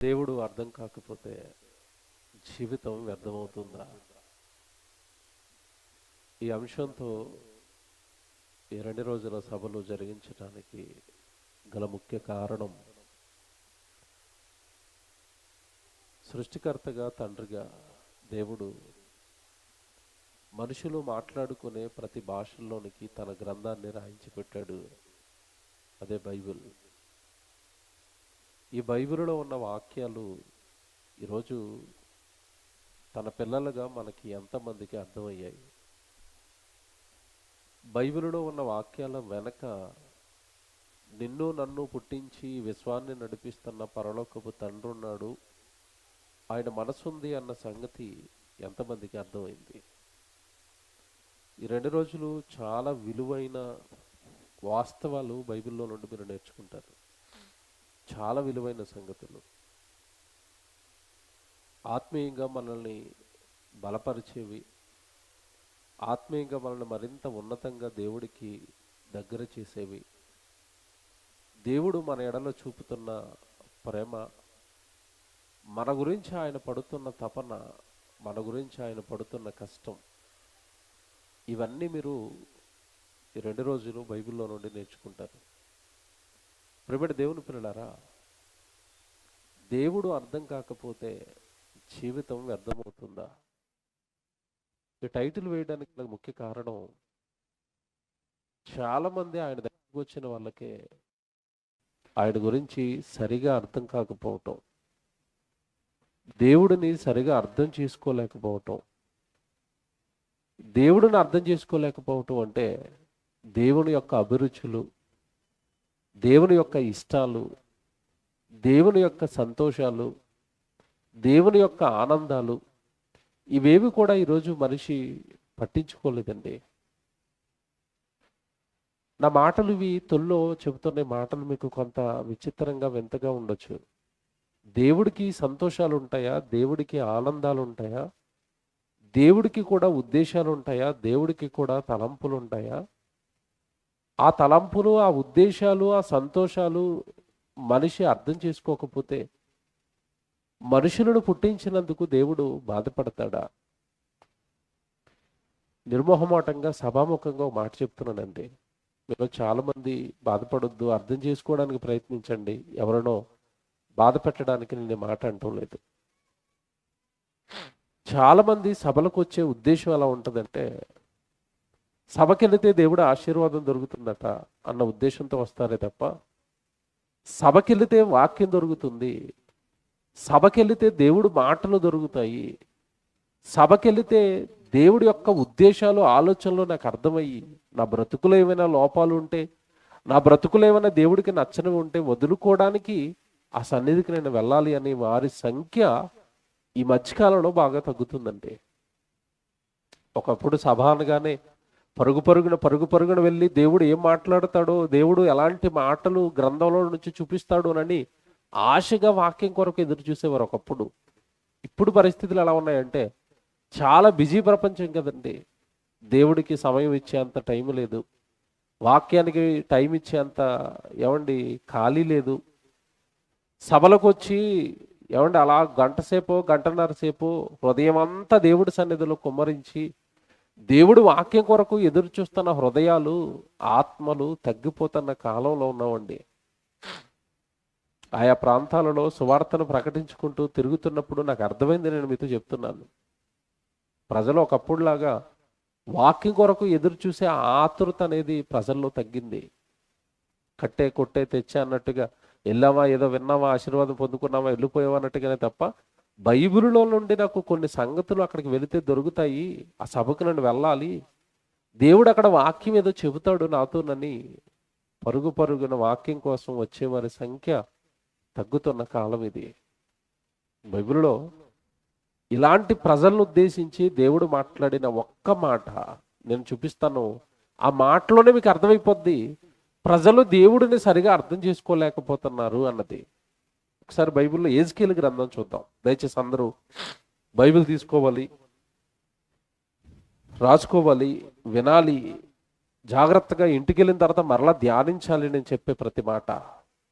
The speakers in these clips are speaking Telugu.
దేవుడు అర్థం కాకపోతే జీవితం వ్యర్థమవుతుందా? ఈ అంశంతో ఈ 2 రోజుల సభలు జరిగించడానికి గల ముఖ్య కారణం, సృష్టికర్తగా తండ్రిగా దేవుడు మనుషులు మాట్లాడుకునే ప్రతి భాషల్లోనికి తన గ్రంథాన్ని రాయించి పెట్టాడు. అదే బైబిల్. ఈ బైబిల్లో ఉన్న వాక్యాలు ఈరోజు తన పిల్లలుగా మనకి ఎంతమందికి అర్థమయ్యాయి? బైబిల్లో ఉన్న వాక్యాల వెనక నిన్ను నన్ను పుట్టించి విశ్వాన్ని నడిపిస్తున్న పరలోకపు తండ్రి ఉన్నాడు, ఆయన మనసుంది అన్న సంగతి ఎంతమందికి అర్థమైంది? ఈ 2 రోజులు చాలా విలువైన వాస్తవాలు బైబిల్లో నుండి మీరు నేర్చుకుంటారు. చాలా విలువైన సంగతులు, ఆత్మీయంగా మనల్ని బలపరిచేవి, ఆత్మీయంగా మనల్ని మరింత ఉన్నతంగా దేవుడికి దగ్గర చేసేవి, దేవుడు మన ఎడలో చూపుతున్న ప్రేమ, మన గురించి ఆయన పడుతున్న తపన, మన గురించి ఆయన పడుతున్న కష్టం, ఇవన్నీ మీరు ఈ 2 రోజులు బైబిల్లో నుండి నేర్చుకుంటారు. ప్రియమైన దేవుని పిల్లలారా, దేవుడు అర్థం కాకపోతే జీవితం వ్యర్థమవుతుందా? ఈ టైటిల్ వేయడానికి నాకు ముఖ్య కారణం, చాలామంది ఆయన దగ్గరకు వచ్చిన వాళ్ళకే ఆయన గురించి సరిగా అర్థం కాకపోవటం, దేవుడిని సరిగా అర్థం చేసుకోలేకపోవటం. దేవుడిని అర్థం చేసుకోలేకపోవటం అంటే దేవుని యొక్క అభిరుచులు, దేవుని యొక్క ఇష్టాలు, దేవుని యొక్క సంతోషాలు, దేవుని యొక్క ఆనందాలు, ఇవేవి కూడా ఈరోజు మనిషి పట్టించుకోలేదండి. నా మాటలు ఇవి తొల్లో చెబుతున్న మాటలు మీకు కొంత విచిత్రంగా వింతగా ఉండొచ్చు. దేవుడికి సంతోషాలు ఉంటాయా? దేవుడికి ఆనందాలు ఉంటాయా? దేవుడికి కూడా ఉద్దేశాలు ఉంటాయా? దేవుడికి కూడా తలంపులు ఉంటాయా? ఆ తలంపులు, ఆ ఉద్దేశాలు, ఆ సంతోషాలు మనిషి అర్థం చేసుకోకపోతే మనుషులను పుట్టించినందుకు దేవుడు బాధపడతాడా? నిర్మోహమాటంగా సభాముఖంగా ఒక మాట చెప్తున్నానండి. మీరు చాలామంది బాధపడొద్దు, అర్థం చేసుకోవడానికి ప్రయత్నించండి. ఎవరినో బాధ పెట్టడానికి నేను మాట అంటం లేదు. చాలామంది సభలకు వచ్చే ఉద్దేశం ఎలా ఉంటుందంటే, సభకెళితే దేవుడు ఆశీర్వాదం దొరుకుతుందట అన్న ఉద్దేశంతో వస్తారే తప్ప, సభకెళితే వాక్యం దొరుకుతుంది, సభకెళితే దేవుడు మాటలు దొరుకుతాయి, సభకెళితే దేవుడి యొక్క ఉద్దేశాలు ఆలోచనలు నాకు అర్థమయ్యి, నా బ్రతుకులో ఏమైనా లోపాలు ఉంటే, నా బ్రతుకులో ఏమైనా దేవుడికి నచ్చనివి ఉంటే వదులుకోవడానికి ఆ సన్నిధికి నేను వెళ్ళాలి అని వారి సంఖ్య ఈ మధ్యకాలంలో బాగా తగ్గుతుందండి. ఒకప్పుడు సభ అనగానే పరుగు పరుగున వెళ్ళి దేవుడు ఏం మాట్లాడతాడో, దేవుడు ఎలాంటి మాటలు గ్రంథంలో నుంచి చూపిస్తాడు అని ఆశగా వాక్యం కొరకు ఎదురు చూసేవారు ఒకప్పుడు. ఇప్పుడు పరిస్థితులు ఎలా ఉన్నాయంటే, చాలా బిజీ ప్రపంచం కదండి. దేవుడికి సమయం ఇచ్చేంత టైం లేదు, వాక్యానికి టైం ఇచ్చేంత ఖాళీ లేదు. సభలకు వచ్చి అలా గంటన్నర సేపు హృదయం అంతా దేవుడి సన్నిధిలో కుమ్మరించి దేవుడు వాక్యం కొరకు ఎదురు చూస్తున్న హృదయాలు, ఆత్మలు తగ్గిపోతున్న కాలంలో ఉన్నామండి. ఆయా ప్రాంతాలలో సువార్తను ప్రకటించుకుంటూ తిరుగుతున్నప్పుడు నాకు అర్థమైంది, నేను మీతో చెప్తున్నాను. ప్రజలు ఒకప్పుడులాగా వాక్యం కొరకు ఎదురు చూసే ఆతృత అనేది ప్రజల్లో తగ్గింది. కట్టే కొట్టే తెచ్చే అన్నట్టుగా, వెళ్ళామా ఏదో విన్నామా ఆశీర్వాదం పొందుకున్నామా వెళ్ళిపోయావా అన్నట్టుగానే తప్ప, బైబిల్లో నుండి నాకు కొన్ని సంగతులు అక్కడికి వెళితే దొరుకుతాయి, ఆ సభకు నన్ను వెళ్ళాలి, దేవుడు అక్కడ వాక్యం ఏదో చెబుతాడు నాతోనని పరుగున వాక్యం కోసం వచ్చేవారి సంఖ్య తగ్గుతున్న కాలం ఇది. బైబిల్లో ఇలాంటి ప్రజలను ఉద్దేశించి దేవుడు మాట్లాడిన ఒక్క మాట నేను చూపిస్తాను. ఆ మాటలోనే మీకు అర్థమైపోద్ది ప్రజలు దేవుడిని సరిగా అర్థం చేసుకోలేకపోతున్నారు అన్నది. ఒకసారి బైబిల్లో ఎజ్కేలు గ్రంథం చూద్దాం. దయచేసి అందరూ బైబిల్ తీసుకోవాలి, రాసుకోవాలి, వినాలి, జాగ్రత్తగా ఇంటికి వెళ్ళిన తర్వాత మరలా ధ్యానించాలి నేను చెప్పే ప్రతి మాట.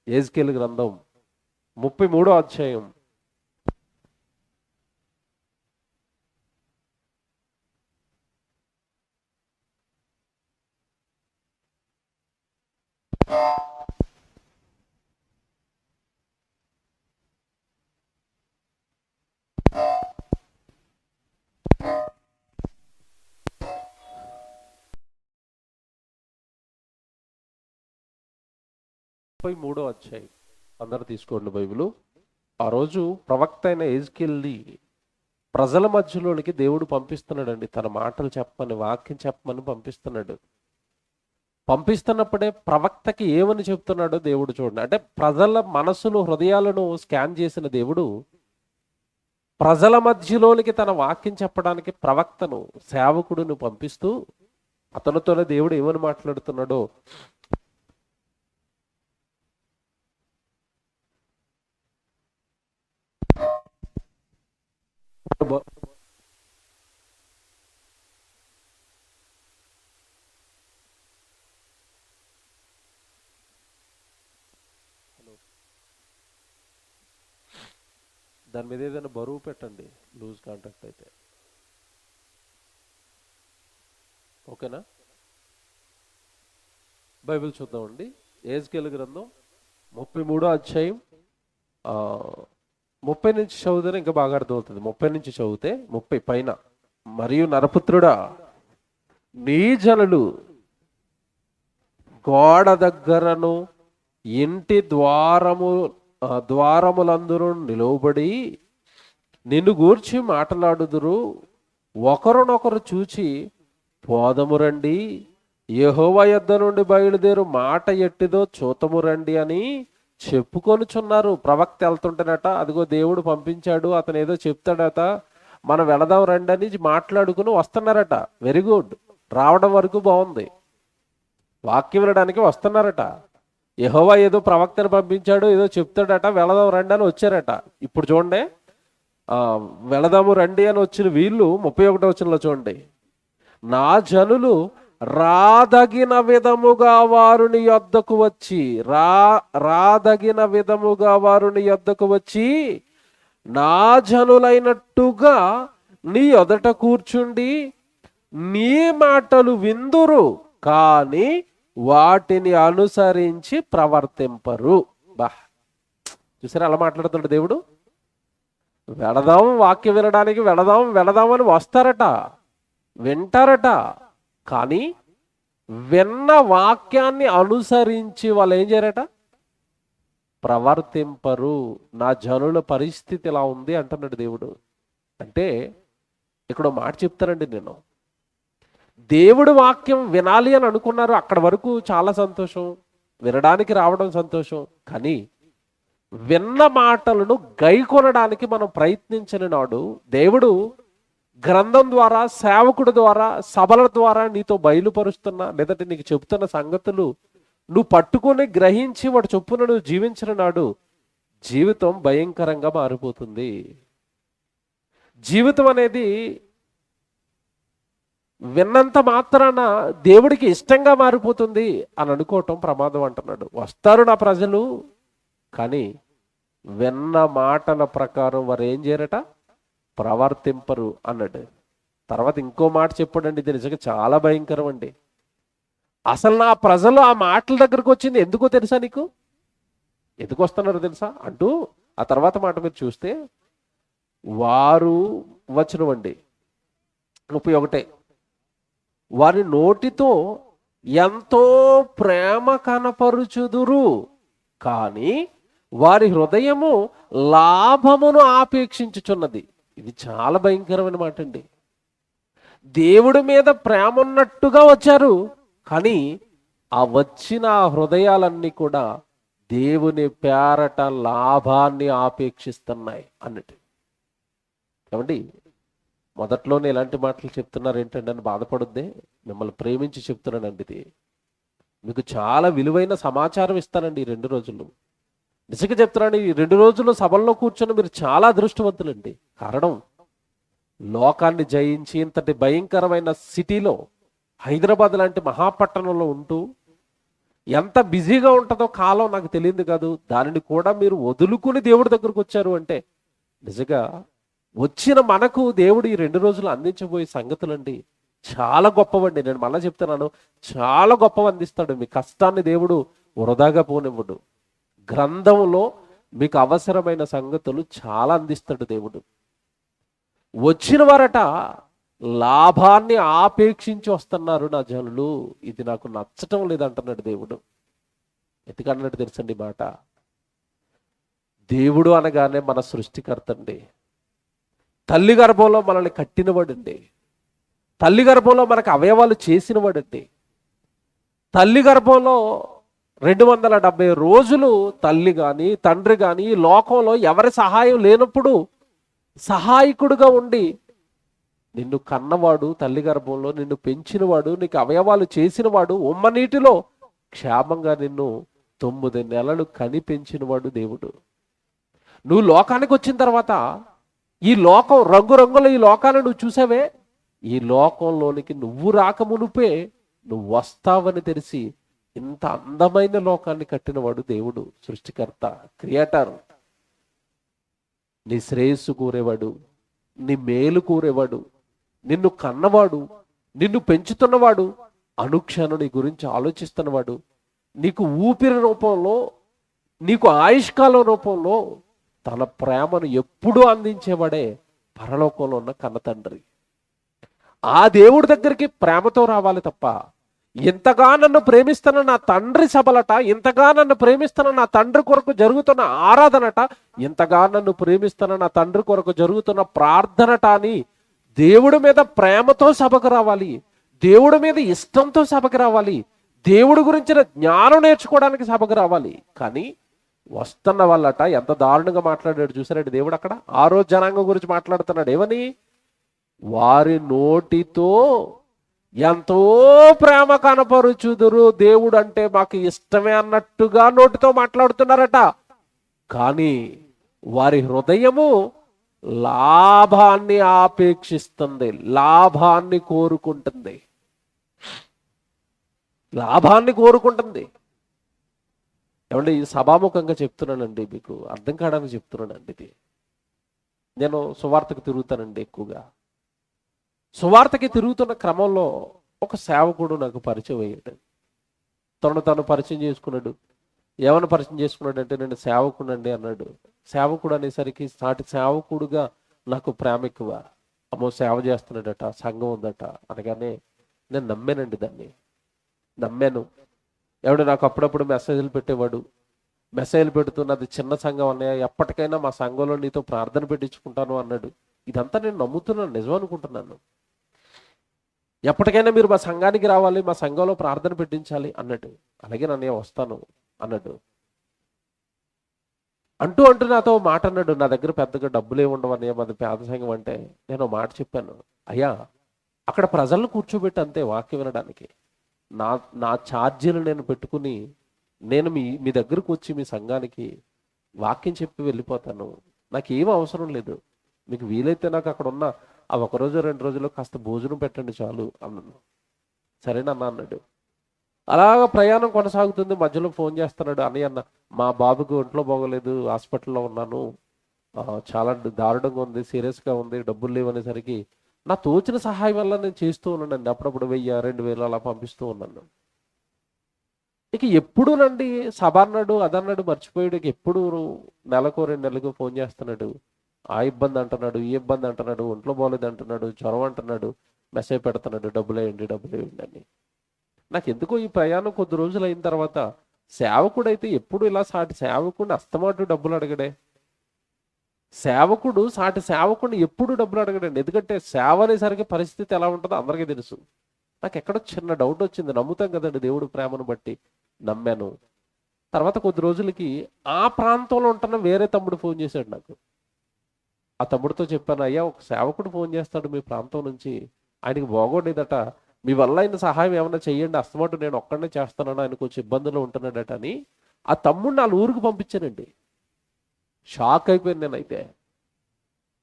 ఎజ్కేలు గ్రంథం 33వ అధ్యాయం 33వ అధ్యాయం అందరూ తీసుకోండి బైబిలు. ఆ రోజు ప్రవక్త అయిన యెహెజ్కేలుని ప్రజల మధ్యలోనికి దేవుడు పంపిస్తున్నాడండి. తన మాటలు చెప్పమని, వాక్యం చెప్పమని పంపిస్తున్నాడు. పంపిస్తున్నప్పుడే ప్రవక్తకి ఏమని చెప్తున్నాడో దేవుడు చూడండి. అంటే ప్రజల మనసులు, హృదయాలను స్కాన్ చేసిన దేవుడు ప్రజల మధ్యలోనికి తన వాక్యం చెప్పడానికి ప్రవక్తను, సేవకుడును పంపిస్తూ అతనితోనే దేవుడు ఏమని మాట్లాడుతున్నాడో దాని మీద ఏదైనా బరువు పెట్టండి, లూజ్ కాంటాక్ట్ అయితే. ఓకేనా? బైబిల్ చూద్దామండి. యెహెజ్కేలు గ్రంథం 33వ అధ్యాయం 30 నుంచి చదివితే ఇంకా బాగా అర్థమవుతుంది. 30 నుంచి చదివితే 30 పైన. మరియు నరపుత్రుడా, నీ జనులు గోడ దగ్గరను ఇంటి ద్వారములందరూ నిలువబడి నిన్ను గూర్చి మాట్లాడుదురు. ఒకరినొకరు చూచి పోదము రండి, యెహోవా యొద్ద నుండి బయలుదేరు మాట ఎట్టిదో చూతము రండి అని చెప్పుకొనుచున్నారు. ప్రవక్త వెళ్తుంటేనట, అదిగో దేవుడు పంపించాడు, అతను ఏదో చెప్తాడట, మనం వెళదాం రండి అని మాట్లాడుకుని వస్తున్నారట. వెరీ గుడ్, రావడం వరకు బాగుంది. వాక్యం వినడానికి వస్తున్నారట. యెహోవా ఏదో ప్రవక్తను పంపించాడు, ఏదో చెప్తాడట, వెళదాం రండి అని వచ్చారట. ఇప్పుడు చూడండి, వెళదాము రండి అని వచ్చిన వీళ్ళు 31వ వచనంలో చూడండి, నా జనులు రాదగిన విధముగా వారుని యొద్దకు వచ్చి రాదగిన విధముగా వారుని యొద్దకు వచ్చి నా జనులైనట్టుగా నీ ఎదుట కూర్చుండి నీ మాటలు విందురు, కానీ వాటిని అనుసరించి ప్రవర్తింపరు. బా, చూసారా అలా మాట్లాడుతున్నాడు దేవుడు. వెళదాం, వాక్యం వినడానికి వెళదామని వస్తారట, వింటారట, కానీ విన్న వాక్యాన్ని అనుసరించి వాళ్ళు ఏం చేయరట? ప్రవర్తింపరు. నా జనుల పరిస్థితి ఇలా ఉంది అంటున్నాడు దేవుడు. అంటే ఇక్కడ మాట చెప్తానండి, నేను దేవుడు వాక్యం వినాలి అని అనుకున్నారు, అక్కడ వరకు చాలా సంతోషం, వినడానికి రావడం సంతోషం. కానీ విన్న మాటలను గైకొనడానికి మనం ప్రయత్నించని నాడు దేవుడు గ్రంథం ద్వారా, సేవకుడి ద్వారా, సభల ద్వారా నీతో బయలుపరుస్తున్నా లేదంటే నీకు చెప్తున్న సంగతులు నువ్వు పట్టుకొని గ్రహించి వాడు చొప్పున నువ్వు జీవించిన నాడు జీవితం భయంకరంగా మారిపోతుంది. జీవితం అనేది విన్నంత మాత్రాన దేవుడికి ఇష్టంగా మారిపోతుంది అని అనుకోవటం ప్రమాదం అంటున్నాడు. వస్తారు నా ప్రజలు, కానీ విన్న మాటల ప్రకారం వారు ఏం చేయరట? ప్రవర్తింపరు అన్నాడు. తర్వాత ఇంకో మాట చెప్పాడండి, ఇది నిజంగా చాలా భయంకరం అండి. అసలు నా ప్రజలు ఆ మాటల దగ్గరకు వచ్చింది ఎందుకో తెలుసా నీకు? ఎందుకు వస్తున్నారో తెలుసా అంటూ ఆ తర్వాత మాట మీరు చూస్తే, వారు వచనమండి 31, వారి నోటితో ఎంతో ప్రేమ కనపరుచుదురు, కానీ వారి హృదయము లాభమును ఆపేక్షించుచున్నది. ఇది చాలా భయంకరమైన మాట అండి. దేవుడి మీద ప్రేమ ఉన్నట్టుగా వచ్చారు, కానీ ఆ వచ్చిన హృదయాలన్నీ కూడా దేవుని పేరట లాభాన్ని ఆపేక్షిస్తున్నాయి అన్నట్టు. ఏమండి, మొదట్లోనే ఎలాంటి మాటలు చెప్తున్నారు ఏంటండి అని బాధపడుద్దే. మిమ్మల్ని ప్రేమించి చెప్తున్నానండి. ఇది మీకు చాలా విలువైన సమాచారం ఇస్తానండి ఈ 2 రోజులు. నిజంగా చెప్తున్నాను, ఈ 2 రోజులు సభల్లో కూర్చొని మీరు చాలా అదృష్టవంతులండి. కారణం, లోకాన్ని జయించి ఇంతటి భయంకరమైన సిటీలో, హైదరాబాద్ లాంటి మహాపట్టణంలో ఉంటూ ఎంత బిజీగా ఉంటుందో కాలం నాకు తెలియదు కాదు, దానిని కూడా మీరు వదులుకుని దేవుడి దగ్గరకు వచ్చారు అంటే నిజంగా వచ్చిన మనకు దేవుడు ఈ 2 రోజులు అందించబోయే సంగతులండి చాలా గొప్పవండి. నేను మళ్ళీ చెప్తున్నాను, చాలా గొప్పవి అందిస్తాడు. మీ కష్టాన్ని దేవుడు వృధాగా పోనివ్వడు. గ్రంథంలో మీకు అవసరమైన సంగతులు చాలా అందిస్తాడు దేవుడు. వచ్చిన వారట లాభాన్ని ఆపేక్షించి వస్తున్నారు నా జనులు, ఇది నాకు నచ్చటం లేదంటున్నాడు దేవుడు. ఎందుకన్నట్టు తెలుసండి మాట? దేవుడు అనగానే మన సృష్టికర్త అండి. తల్లి గర్భంలో మనల్ని కట్టినవాడండి. తల్లి గర్భంలో మనకు అవయవాలు చేసినవాడండి. తల్లి గర్భంలో 270 రోజులు తల్లి కానీ తండ్రి కానీ లోకంలో ఎవరి సహాయం లేనప్పుడు సహాయకుడుగా ఉండి నిన్ను కన్నవాడు, తల్లి గర్భంలో నిన్ను పెంచినవాడు, నీకు అవయవాలు చేసినవాడు, ఉమ్మనీటిలో క్షేమంగా నిన్ను 9 నెలలు కని పెంచినవాడు దేవుడు. నువ్వు లోకానికి వచ్చిన తర్వాత ఈ లోకం రంగురంగుల ఈ లోకాన్ని నువ్వు చూసావే, ఈ లోకంలోనికి నువ్వు రాకమునుపే నువ్వు వస్తావని తెలిసి ఇంత అందమైన లోకాన్ని కట్టినవాడు దేవుడు, సృష్టికర్త, క్రియేటర్. నీ శ్రేయస్సు కోరేవాడు, నీ మేలు కోరేవాడు, నిన్ను కన్నవాడు, నిన్ను పెంచుతున్నవాడు, అనుక్షణం నీ గురించి ఆలోచిస్తున్నవాడు, నీకు ఊపిరి రూపంలో, నీకు ఆయుష్కాలం రూపంలో తన ప్రేమను ఎప్పుడూ అందించేవాడే పరలోకంలో ఉన్న కన్న తండ్రి. ఆ దేవుడి దగ్గరికి ప్రేమతో రావాలి తప్ప, ఇంతగా నన్ను ప్రేమిస్తున్న నా తండ్రి సభలట, ఇంతగా నన్ను ప్రేమిస్తున్న నా తండ్రి కొరకు జరుగుతున్న ఆరాధనట, ఇంతగా నన్ను ప్రేమిస్తున్న నా తండ్రి కొరకు జరుగుతున్న ప్రార్థనట అని దేవుడి మీద ప్రేమతో సభకు రావాలి, దేవుడి మీద ఇష్టంతో సభకు రావాలి, దేవుడి గురించిన జ్ఞానం నేర్చుకోవడానికి సభకు రావాలి. కానీ వస్తున్న వాళ్ళట ఎంత దారుణంగా మాట్లాడాడు చూసారండి దేవుడు. అక్కడ ఆ రోజు జనాంగం గురించి మాట్లాడుతున్నాడు. ఏమని? వారి నోటితో ఎంతో ప్రేమ కనపరుచుదురు, దేవుడు అంటే మాకు ఇష్టమే అన్నట్టుగా నోటితో మాట్లాడుతున్నారట. కానీ వారి హృదయము లాభాన్ని ఆపేక్షిస్తుంది, లాభాన్ని కోరుకుంటుంది, లాభాన్ని కోరుకుంటుంది. ఏమంటే ఇది సభాముఖంగా చెప్తున్నానండి, మీకు అర్థం కావడానికి చెప్తున్నానండి. ఇది నేను సువార్తకు తిరుగుతానండి ఎక్కువగా. సువార్తకి తిరుగుతున్న క్రమంలో ఒక సేవకుడు నాకు పరిచయం అయ్యాడు. తను పరిచయం చేసుకున్నాడు. ఏమైనా పరిచయం చేసుకున్నాడు అంటే, నేను సేవకుడండి అన్నాడు. సేవకుడు అనేసరికి సాటి సేవకుడుగా నాకు ప్రేమ ఎక్కువ. అమ్మో సేవ చేస్తున్నాడట, సంఘం ఉందట అనగానే నేను నమ్మానండి, దాన్ని నమ్మాను. ఎవడు నాకు అప్పుడప్పుడు మెసేజ్లు పెట్టేవాడు. మెసేజ్లు పెడుతున్నది చిన్న సంఘం అన్నయ్య, ఎప్పటికైనా మా సంఘంలో నీతో ప్రార్థన పెట్టించుకుంటాను అన్నాడు. ఇదంతా నేను నమ్ముతున్నాను, నిజం అనుకుంటున్నాను. ఎప్పటికైనా మీరు మా సంఘానికి రావాలి, మా సంఘంలో ప్రార్థన పెట్టించాలి అన్నాడు. అలాగే నన్నయ్య వస్తాను అన్నాడు. అంటూ నాతో మాట అన్నాడు. నా దగ్గర పెద్దగా డబ్బులు ఏమి ఉండవు అన్నయ్య, మాది పేద సంఘం అంటే. నేను మాట చెప్పాను, అయ్యా అక్కడ ప్రజలను కూర్చోబెట్టి అంతే వాక్యం వినడానికి. నా ఛార్జీలు నేను పెట్టుకుని నేను మీ దగ్గరకు వచ్చి మీ సంఘానికి వాక్యం చెప్పి వెళ్ళిపోతాను. నాకు ఏం అవసరం లేదు. మీకు వీలైతే నాకు అక్కడ ఉన్న ఆ 1 రోజు 2 రోజుల్లో కాస్త భోజనం పెట్టండి చాలు అన్నాను. సరేనన్నా అన్నాడు. అలాగ ప్రయాణం కొనసాగుతుంది. మధ్యలో ఫోన్ చేస్తున్నాడు. అన్న మా బాబుకు ఒంట్లో బాగోలేదు, హాస్పిటల్లో ఉన్నాను, చాలా దారుణంగా ఉంది, సీరియస్గా ఉంది, డబ్బులు లేవనేసరికి నా తోచిన సహాయం వల్ల నేను చేస్తూ ఉన్నానండి. అప్పుడప్పుడు 1000, 2000 అలా పంపిస్తూ ఉన్నాను. ఇక ఎప్పుడునండి సభ అన్నాడు, అదన్నాడు మర్చిపోయాడు. ఇక ఎప్పుడు నెలకు 2 నెలలకు ఫోన్ చేస్తున్నాడు. ఆ ఇబ్బంది అంటున్నాడు, ఈ ఇబ్బంది అంటున్నాడు, ఒంట్లో బాగోలేదు అంటున్నాడు, జ్వరం అంటున్నాడు, మెసేజ్ పెడుతున్నాడు, డబ్బులు వేయండి అని. నాకు ఎందుకో ఈ ప్రయాణం కొద్ది రోజులు అయిన తర్వాత సేవకుడైతే ఎప్పుడు ఇలా సాటి సేవకుడిని అస్తమాటు డబ్బులు అడగడే. సేవకుడు సాటి సేవకుడిని ఎప్పుడు డబ్బులు అడగడండి. ఎందుకంటే సేవ అనేసరికి పరిస్థితి ఎలా ఉంటుందో అందరికీ తెలుసు. నాకు ఎక్కడో చిన్న డౌట్ వచ్చింది. నమ్ముతాం కదండి దేవుడు ప్రేమను బట్టి. నమ్మాను. తర్వాత కొద్ది రోజులకి ఆ ప్రాంతంలో ఉంటున్న వేరే తమ్ముడు ఫోన్ చేశాడు నాకు. ఆ తమ్ముడితో చెప్పాను, అయ్యా ఒక సేవకుడు ఫోన్ చేస్తాడు మీ ప్రాంతం నుంచి, ఆయనకి బాగోలేదట, మీ వల్ల ఆయన సహాయం ఏమైనా చెయ్యండి, అస్తమాటు నేను ఒక్కడనే చేస్తానని ఆయన కొంచెం ఇబ్బందులు ఉంటున్నాడట అని ఆ తమ్ముడిని వాళ్ళ ఊరికి పంపించానండి. షాక్ అయిపోయాను నేనైతే.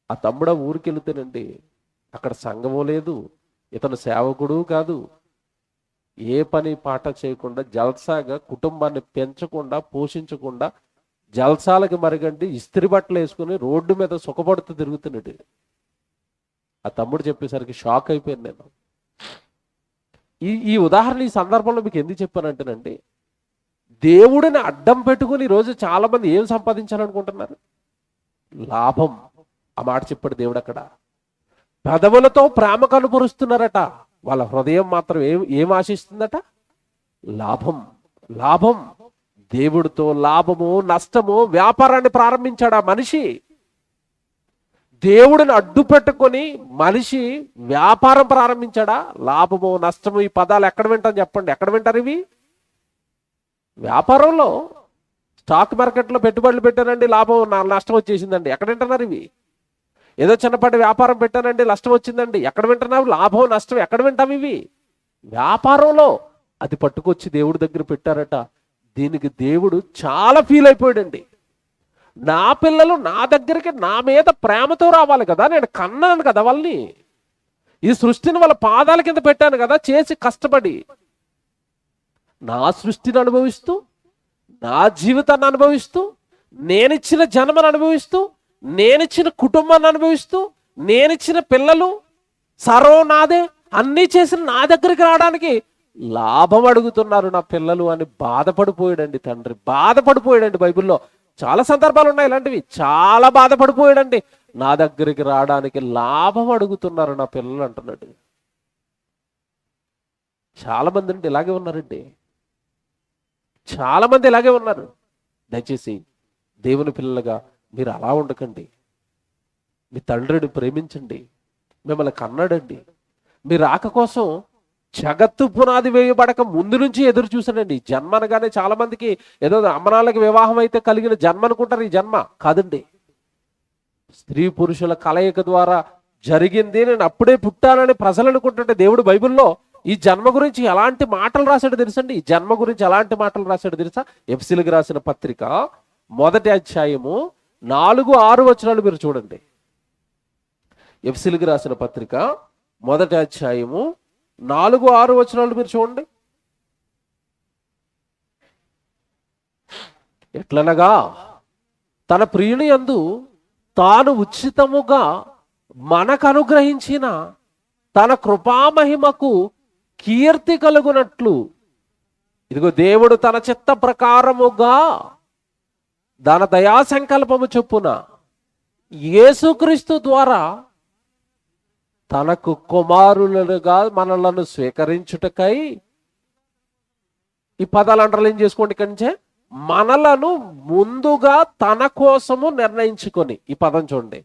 ఆ తమ్ముడు ఆ ఊరికి వెళితేనండి అక్కడ సంఘము లేదు, ఇతను సేవకుడు కాదు, ఏ పని పాట చేయకుండా జల్సాగా కుటుంబాన్ని పెంచకుండా పోషించకుండా జల్సాలకి మరిగండి ఇస్త్రీ బట్టలు వేసుకుని రోడ్డు మీద సుఖపడుతూ తిరుగుతున్నాడు. ఆ తమ్ముడు చెప్పేసరికి షాక్ అయిపోయాను నేను. ఈ ఉదాహరణ ఈ సందర్భంలో మీకు ఎందుకు చెప్పానంటేనండి, దేవుడిని అడ్డం పెట్టుకుని ఈరోజు చాలా మంది ఏం సంపాదించాలనుకుంటున్నారు? లాభం. ఆ మాట చెప్పాడు దేవుడు అక్కడ. పెదవులతో ప్రేమ కనుపరుస్తున్నారట, వాళ్ళ హృదయం మాత్రం ఏం ఆశిస్తుందట? లాభం. లాభం. దేవుడితో లాభము నష్టము వ్యాపారాన్ని ప్రారంభించాడు ఆ మనిషి. దేవుడిని అడ్డు పెట్టుకొని మనిషి వ్యాపారం ప్రారంభించాడా? లాభము నష్టము ఈ పదాలు ఎక్కడ వింటాను చెప్పండి? ఎక్కడ వింటారు ఇవి? వ్యాపారంలో. స్టాక్ మార్కెట్లో పెట్టుబడులు పెట్టానండి, లాభం నష్టం వచ్చేసిందండి, ఎక్కడ వింటున్నారు ఇవి? ఏదో చిన్నపాటి వ్యాపారం పెట్టానండి, నష్టం వచ్చిందండి, ఎక్కడ వింటున్నావు? లాభం నష్టం ఎక్కడ వింటాం ఇవి? వ్యాపారంలో. అది పట్టుకొచ్చి దేవుడి దగ్గర పెట్టారట. దీనికి దేవుడు చాలా ఫీల్ అయిపోయాడండి. నా పిల్లలు నా దగ్గరికి నా మీద ప్రేమతో రావాలి కదా, నేను కన్నాను కదా వాళ్ళని, ఈ సృష్టిని వాళ్ళ పాదాల కింద పెట్టాను కదా చేసి కష్టపడి. నా సృష్టిని అనుభవిస్తూ, నా జీవితాన్ని అనుభవిస్తూ, నేనిచ్చిన జన్మను అనుభవిస్తూ, నేనిచ్చిన కుటుంబాన్ని అనుభవిస్తూ, నేనిచ్చిన పిల్లలు సర్వం నాదే అన్నీ చేసిన నా దగ్గరికి రావడానికి లాభం అడుగుతున్నారు నా పిల్లలు అని బాధపడిపోయాడండి తండ్రి. బాధపడిపోయాడండి. బైబిల్లో చాలా సందర్భాలు ఉన్నాయి ఇలాంటివి. చాలా బాధపడిపోయాడండి. నా దగ్గరికి రావడానికి లాభం అడుగుతున్నారు నా పిల్లలు అంటున్నాడు. చాలా మంది అంటే ఇలాగే ఉన్నారండి. చాలా మంది ఇలాగే ఉన్నారు. దయచేసి దేవుని పిల్లలుగా మీరు అలా ఉండకండి. మీ తండ్రిని ప్రేమించండి. మిమ్మల్ని కన్నాడండి. మీ రాక కోసం జగత్తు పునాది వేయబడక ముందు నుంచి ఎదురు చూసాడండి. జన్మ అనగానే చాలా మందికి ఏదో అమ్మనాళ్ళకి వివాహం అయితే కలిగిన జన్మ అనుకుంటారు. ఈ జన్మ కాదండి. స్త్రీ పురుషుల కలయిక ద్వారా జరిగింది. నేను అప్పుడే పుట్టానని ప్రజలు అనుకుంటుంటే దేవుడు బైబిల్లో ఈ జన్మ గురించి ఎలాంటి మాటలు రాశాడు తెలుసండి? ఈ జన్మ గురించి ఎలాంటి మాటలు రాశాడు తెలుసా? ఎఫెసీయులకు రాసిన పత్రిక 1వ అధ్యాయము 4-6 వచనాలు మీరు చూడండి. ఎఫెసీయులకు రాసిన పత్రిక 1వ అధ్యాయము 4-6 వచనాలు మీరు చూడండి. ఎట్లనగా తన ప్రియుని యందు తాను ఉచితముగా మనకు అనుగ్రహించిన తన కృపామహిమకు కీర్తి కలుగునట్లు, ఇదిగో దేవుడు తన చిత్త ప్రకారముగా తన దయా సంకల్పము చొప్పున యేసుక్రీస్తు ద్వారా తనకు కుమారులుగా మనలను స్వీకరించుటకై, ఈ పదాలు అండర్లైన్ చేసుకోండి ఇక్కడి నుంచే, మనలను ముందుగా తన కోసము నిర్ణయించుకొని, ఈ పదం చూడండి,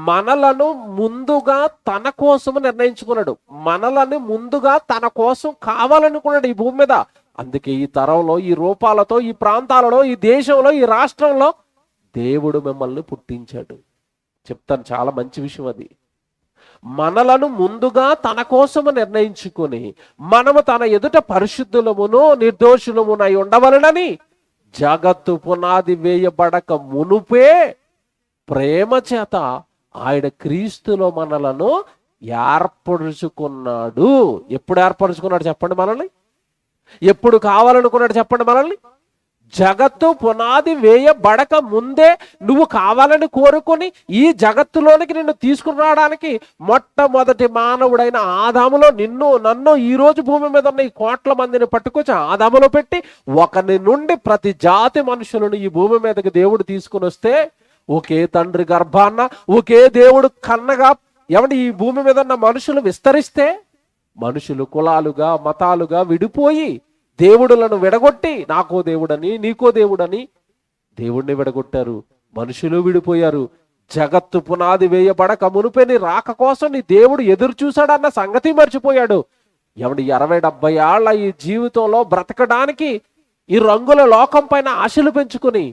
మనలను ముందుగా తన కోసము నిర్ణయించుకున్నాడు. మనలను ముందుగా తన కోసం కావాలనుకున్నాడు ఈ భూమి మీద. అందుకే ఈ తరంలో, ఈ రూపాలతో, ఈ ప్రాంతాలలో, ఈ దేశంలో, ఈ రాష్ట్రంలో దేవుడు మిమ్మల్ని పుట్టించాడు. చెప్తాను, చాలా మంచి విషయం అది. మనలను ముందుగా తన కోసము నిర్ణయించుకొని మనము తన ఎదుట పరిశుద్ధులమును నిర్దోషులమునై ఉండవలనని జగత్తు పునాది వేయబడక మునుపే ప్రేమ చేత ఆయన క్రీస్తులో మనలను ఏర్పరుచుకున్నాడు. ఎప్పుడు ఏర్పరుచుకున్నాడు చెప్పండి మనల్ని? ఎప్పుడు కావాలనుకున్నాడు చెప్పండి మనల్ని? జగత్తు పునాది వేయబడక ముందే నువ్వు కావాలని కోరుకొని ఈ జగత్తులోనికి నిన్ను తీసుకుని రావడానికి మొట్టమొదటి మానవుడైన ఆదాములో నిన్ను నన్ను ఈ రోజు భూమి మీద ఉన్న ఈ కోట్ల మందిని పట్టుకొచ్చి ఆదాములో పెట్టి ఒకరి నుండి ప్రతి జాతి మనుషులను ఈ భూమి మీదకి దేవుడు తీసుకుని వస్తే, ఒకే తండ్రి గర్భాన్న ఒకే దేవుడు కన్నగా ఎవడి ఈ భూమి మీద ఉన్న మనుషులు విస్తరిస్తే, మనుషులు కులాలుగా మతాలుగా విడిపోయి దేవుడులను విడగొట్టి నాకో దేవుడని నీకో దేవుడని దేవుడిని విడగొట్టారు. మనుషులు విడిపోయారు. జగత్తు పునాది వేయబడక మునుపే నీ రాక కోసం నీ దేవుడు ఎదురు చూశాడన్న సంగతి మర్చిపోయాడు. ఎవడి 60-70 ఏళ్ల ఈ జీవితంలో బ్రతకడానికి ఈ రంగుల లోకం పైన ఆశలు పెంచుకుని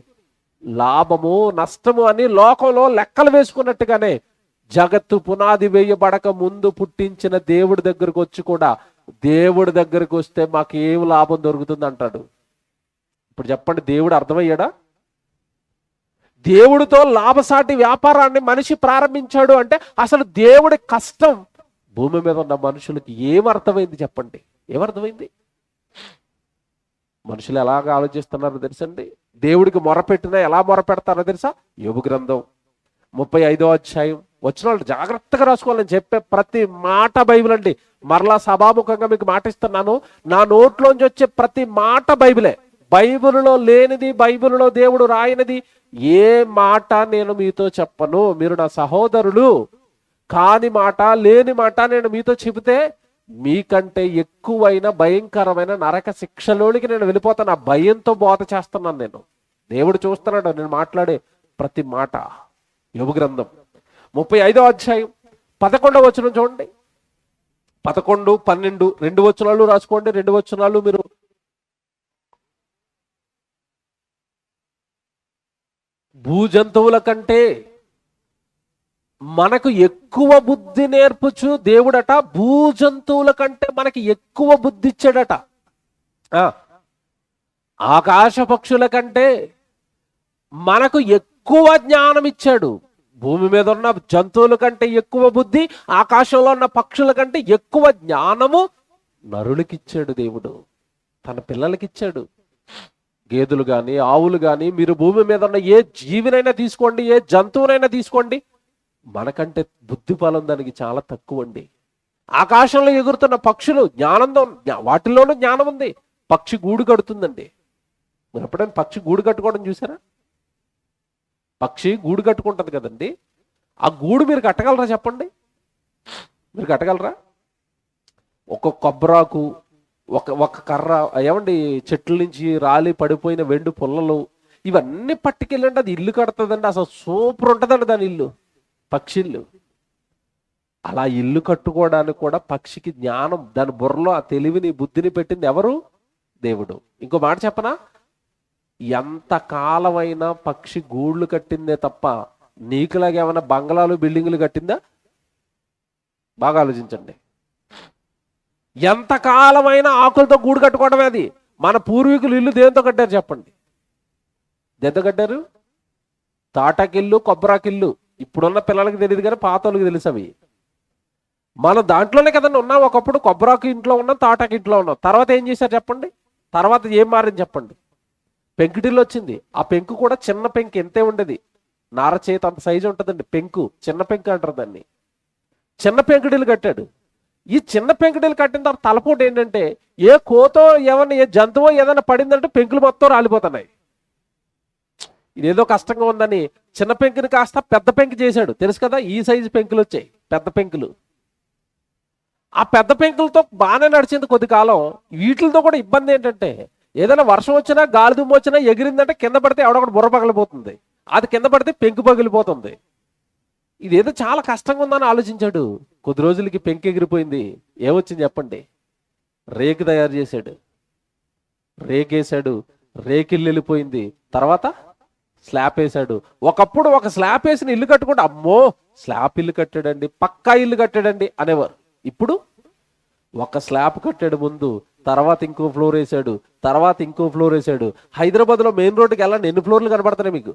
లాభము నష్టము అని లోకంలో లెక్కలు వేసుకున్నట్టుగానే జగత్తు పునాది వేయబడక ముందు పుట్టించిన దేవుడి దగ్గరకు వచ్చి కూడా దేవుడి దగ్గరికి వస్తే మాకు ఏం లాభం దొరుకుతుంది అంటాడు. ఇప్పుడు చెప్పండి, దేవుడు అర్థమయ్యాడా? దేవుడితో లాభసాటి వ్యాపారాన్ని మనిషి ప్రారంభించాడు అంటే అసలు దేవుడి కష్టం భూమి మీద ఉన్న మనుషులకి ఏమర్థమైంది చెప్పండి? ఏమర్థమైంది? మనుషులు ఎలాగ ఆలోచిస్తున్నారో తెలుసండి? దేవుడికి మొరపెట్టినా ఎలా మొరపెడతారో తెలుసా? యోబు గ్రంథం 35వ అధ్యాయం వచనాలు జాగ్రత్తగా రాసుకోవాలని చెప్పే ప్రతి మాట బైబిల్ అండి. మరలా సభాముఖంగా మీకు మాట ఇస్తున్నాను, నా నోట్లోంచి వచ్చే ప్రతి మాట బైబిలే. బైబిల్లో లేనిది, బైబిల్లో దేవుడు రాయనిది ఏ మాట నేను మీతో చెప్పను. మీరు నా సహోదరులు, కాని మాట, లేని మాట నేను మీతో చెబితే మీకంటే ఎక్కువైన భయంకరమైన నరక శిక్షలోనికి నేను వెళ్ళిపోతాను. ఆ భయంతో బోధ చేస్తున్నాను నేను. దేవుడు చూస్తున్నాడు నేను మాట్లాడే ప్రతి మాట. యోబు గ్రంథం 35వ అధ్యాయం 11వ వచనం చూడండి. 11, 12 2 వచనాలు రాసుకోండి. 2 వచనాలు మీరు భూజంతువుల కంటే మనకు ఎక్కువ బుద్ధి నేర్పుచు దేవుడట భూజంతువుల కంటే మనకి ఎక్కువ బుద్ధి ఇచ్చాడట. ఆకాశ పక్షుల కంటే మనకు ఎక్కువ జ్ఞానం ఇచ్చాడు. భూమి మీద ఉన్న జంతువుల కంటే ఎక్కువ బుద్ధి, ఆకాశంలో ఉన్న పక్షుల కంటే ఎక్కువ జ్ఞానము నరులకిచ్చాడు దేవుడు, తన పిల్లలకిచ్చాడు. గేదెలు కానీ, ఆవులు కానీ, మీరు భూమి మీద ఉన్న ఏ జీవినైనా తీసుకోండి, ఏ జంతువునైనా తీసుకోండి, మనకంటే బుద్ధి ఫలం దానికి చాలా తక్కువ అండి. ఆకాశంలో ఎగురుతున్న పక్షులు జ్ఞానంతో, వాటిల్లోనూ జ్ఞానం ఉంది. పక్షి గూడు కడుతుందండి. మీరు ఎప్పుడైనా పక్షి గూడు కట్టుకోవడం చూసారా? పక్షి గూడు కట్టుకుంటుంది కదండి. ఆ గూడు మీరు కట్టగలరా చెప్పండి? మీరు కట్టగలరా? ఒక కొబ్బరాకు, ఒక కర్ర, ఏమండి చెట్ల నుంచి రాలి పడిపోయిన వెండు పుల్లలు, ఇవన్నీ పట్టుకెళ్ళండి, అది ఇల్లు కడుతుందండి. అసలు సూపర్ ఉంటుందండి దాని ఇల్లు, పక్షి ఇల్లు. అలా ఇల్లు కట్టుకోవడానికి కూడా పక్షికి జ్ఞానం, దాని బుర్రలో ఆ తెలివిని, బుద్ధిని పెట్టింది ఎవరు? దేవుడు. ఇంకో మాట చెప్పనా? ఎంత కాలమైనా పక్షి గూళ్ళు కట్టిందే తప్ప నీకులాగా ఏమైనా బంగ్లాలు, బిల్డింగులు కట్టిందా? బాగా ఆలోచించండి. ఎంతకాలమైనా ఆకులతో గూడు కట్టుకోవడమే అది. మన పూర్వీకులు ఇల్లు దేంతో కట్టారు చెప్పండి? దేంతో కట్టారు? తాటాకిల్లు, కొబ్బరాకిల్లు. ఇప్పుడున్న పిల్లలకి తెలియదు కానీ పాత వాళ్ళకి తెలుసు అవి. మనం దాంట్లోనే కదండి ఉన్నాం. ఒకప్పుడు కొబ్బరాకు ఇంట్లో ఉన్నాం, తాటాకి ఇంట్లో ఉన్నాం. తర్వాత ఏం చేశారు చెప్పండి? తర్వాత ఏం మారింది చెప్పండి? పెంకుటిల్లు వచ్చింది. ఆ పెంకు కూడా చిన్న పెంకు, ఎంతే ఉండేది, నార చేత అంత సైజు ఉంటుందండి పెంకు. చిన్న పెంకు అంటారు దాన్ని. చిన్న పెంకుటిల్లు కట్టాడు. ఈ చిన్న పెంకుటిల్లు కట్టిన తర్వాత తలపోటు ఏంటంటే, ఏ కోతో ఏమన్నా, ఏ జంతువో ఏదైనా పడిందంటే పెంకులు మొత్తం రాలిపోతున్నాయి. ఇదేదో కష్టంగా ఉందని చిన్న పెంకుని కాస్త పెద్ద పెంకు చేశాడు. తెలుసు కదా, ఈ సైజు పెంకులు వచ్చాయి, పెద్ద పెంకులు. ఆ పెద్ద పెంకులతో బాగానే నడిచింది కొద్ది కాలం. వీటితో కూడా ఇబ్బంది ఏంటంటే, ఏదైనా వర్షం వచ్చినా, గాలి దుమ్ము వచ్చినా ఎగిరిందంటే కింద పడితే ఎవడొకటి బుర్ర పగిలిపోతుంది, అది కింద పడితే పెంకు పగిలిపోతుంది. ఇదేదో చాలా కష్టంగా ఉందని ఆలోచించాడు. కొద్ది రోజులకి పెంకు ఎగిరిపోయింది. ఏమొచ్చింది చెప్పండి? రేకు తయారు చేశాడు, రేకేశాడు, రేకిల్లు వెళ్ళిపోయింది. తర్వాత స్లాబ్ వేశాడు. ఒకప్పుడు ఒక స్లాబ్ వేసిన ఇల్లు కట్టుకుంటే అమ్మో స్లాబ్ ఇల్లు కట్టాడండి, పక్కా ఇల్లు కట్టాడండి అనేవారు. ఇప్పుడు ఒక స్లాబ్ కట్టాడు ముందు, తర్వాత ఇంకో ఫ్లోర్ వేసాడు, తర్వాత ఇంకో ఫ్లోర్ వేసాడు. హైదరాబాద్లో మెయిన్ రోడ్డుకి వెళ్ళండి, ఎన్ని ఫ్లోర్లు కనబడుతున్నాయి మీకు?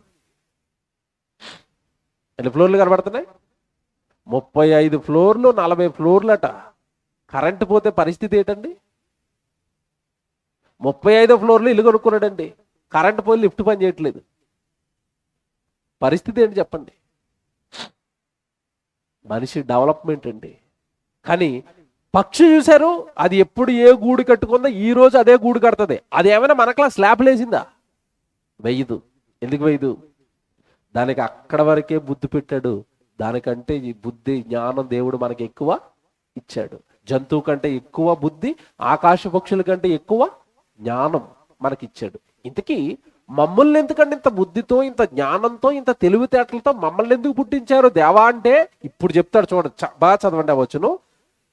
ఎన్ని ఫ్లోర్లు కనబడుతున్నాయి? 35 ఫ్లోర్లు, 40 ఫ్లోర్లట. కరెంటు పోతే పరిస్థితి ఏంటండి? 35వ ఫ్లోర్లో ఇల్లు కొనుక్కున్నాడండి, కరెంటు పోయి లిఫ్ట్ పని చేయట్లేదు. పరిస్థితి ఏంటి చెప్పండి? మనిషి డెవలప్మెంట్ అండి. కానీ పక్షి చూశారు, అది ఎప్పుడు ఏ గూడు కట్టుకుందో ఈ రోజు అదే గూడు కడుతుంది. అది ఏమైనా మనకలా స్లాబ్లు వేసిందా? వెయ్యదు. ఎందుకు వెయ్యదు? దానికి అక్కడ వరకే బుద్ధి పెట్టాడు. దానికంటే ఈ బుద్ధి, జ్ఞానం దేవుడు మనకి ఎక్కువ ఇచ్చాడు. జంతువు కంటే ఎక్కువ బుద్ధి, ఆకాశ పక్షుల కంటే ఎక్కువ జ్ఞానం మనకిచ్చాడు. ఇంతకీ మమ్మల్ని ఎందుకంటే ఇంత బుద్ధితో, ఇంత జ్ఞానంతో, ఇంత తెలివితేటలతో మమ్మల్ని ఎందుకు పుట్టించారు దేవా అంటే ఇప్పుడు చెప్తాడు. చూడండి, బాగా చదవండి. వచ్చును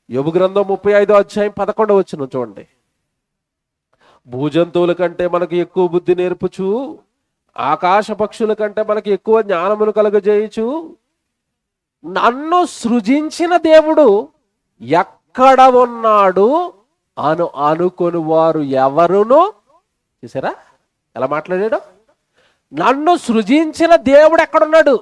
యోబు గ్రంథం 35వ అధ్యాయం 11వ వచనం చూడండి. భూజంతువుల కంటే మనకు ఎక్కువ బుద్ధి నేర్పుచు, ఆకాశ పక్షుల కంటే మనకి ఎక్కువ జ్ఞానమును కలుగజేయచ్చు, నన్ను సృజించిన దేవుడు ఎక్కడ ఉన్నాడు అనుకొని వారు ఎవరునో. చూసారా ఎలా మాట్లాడాడు? నన్ను సృజించిన దేవుడు ఎక్కడున్నాడు?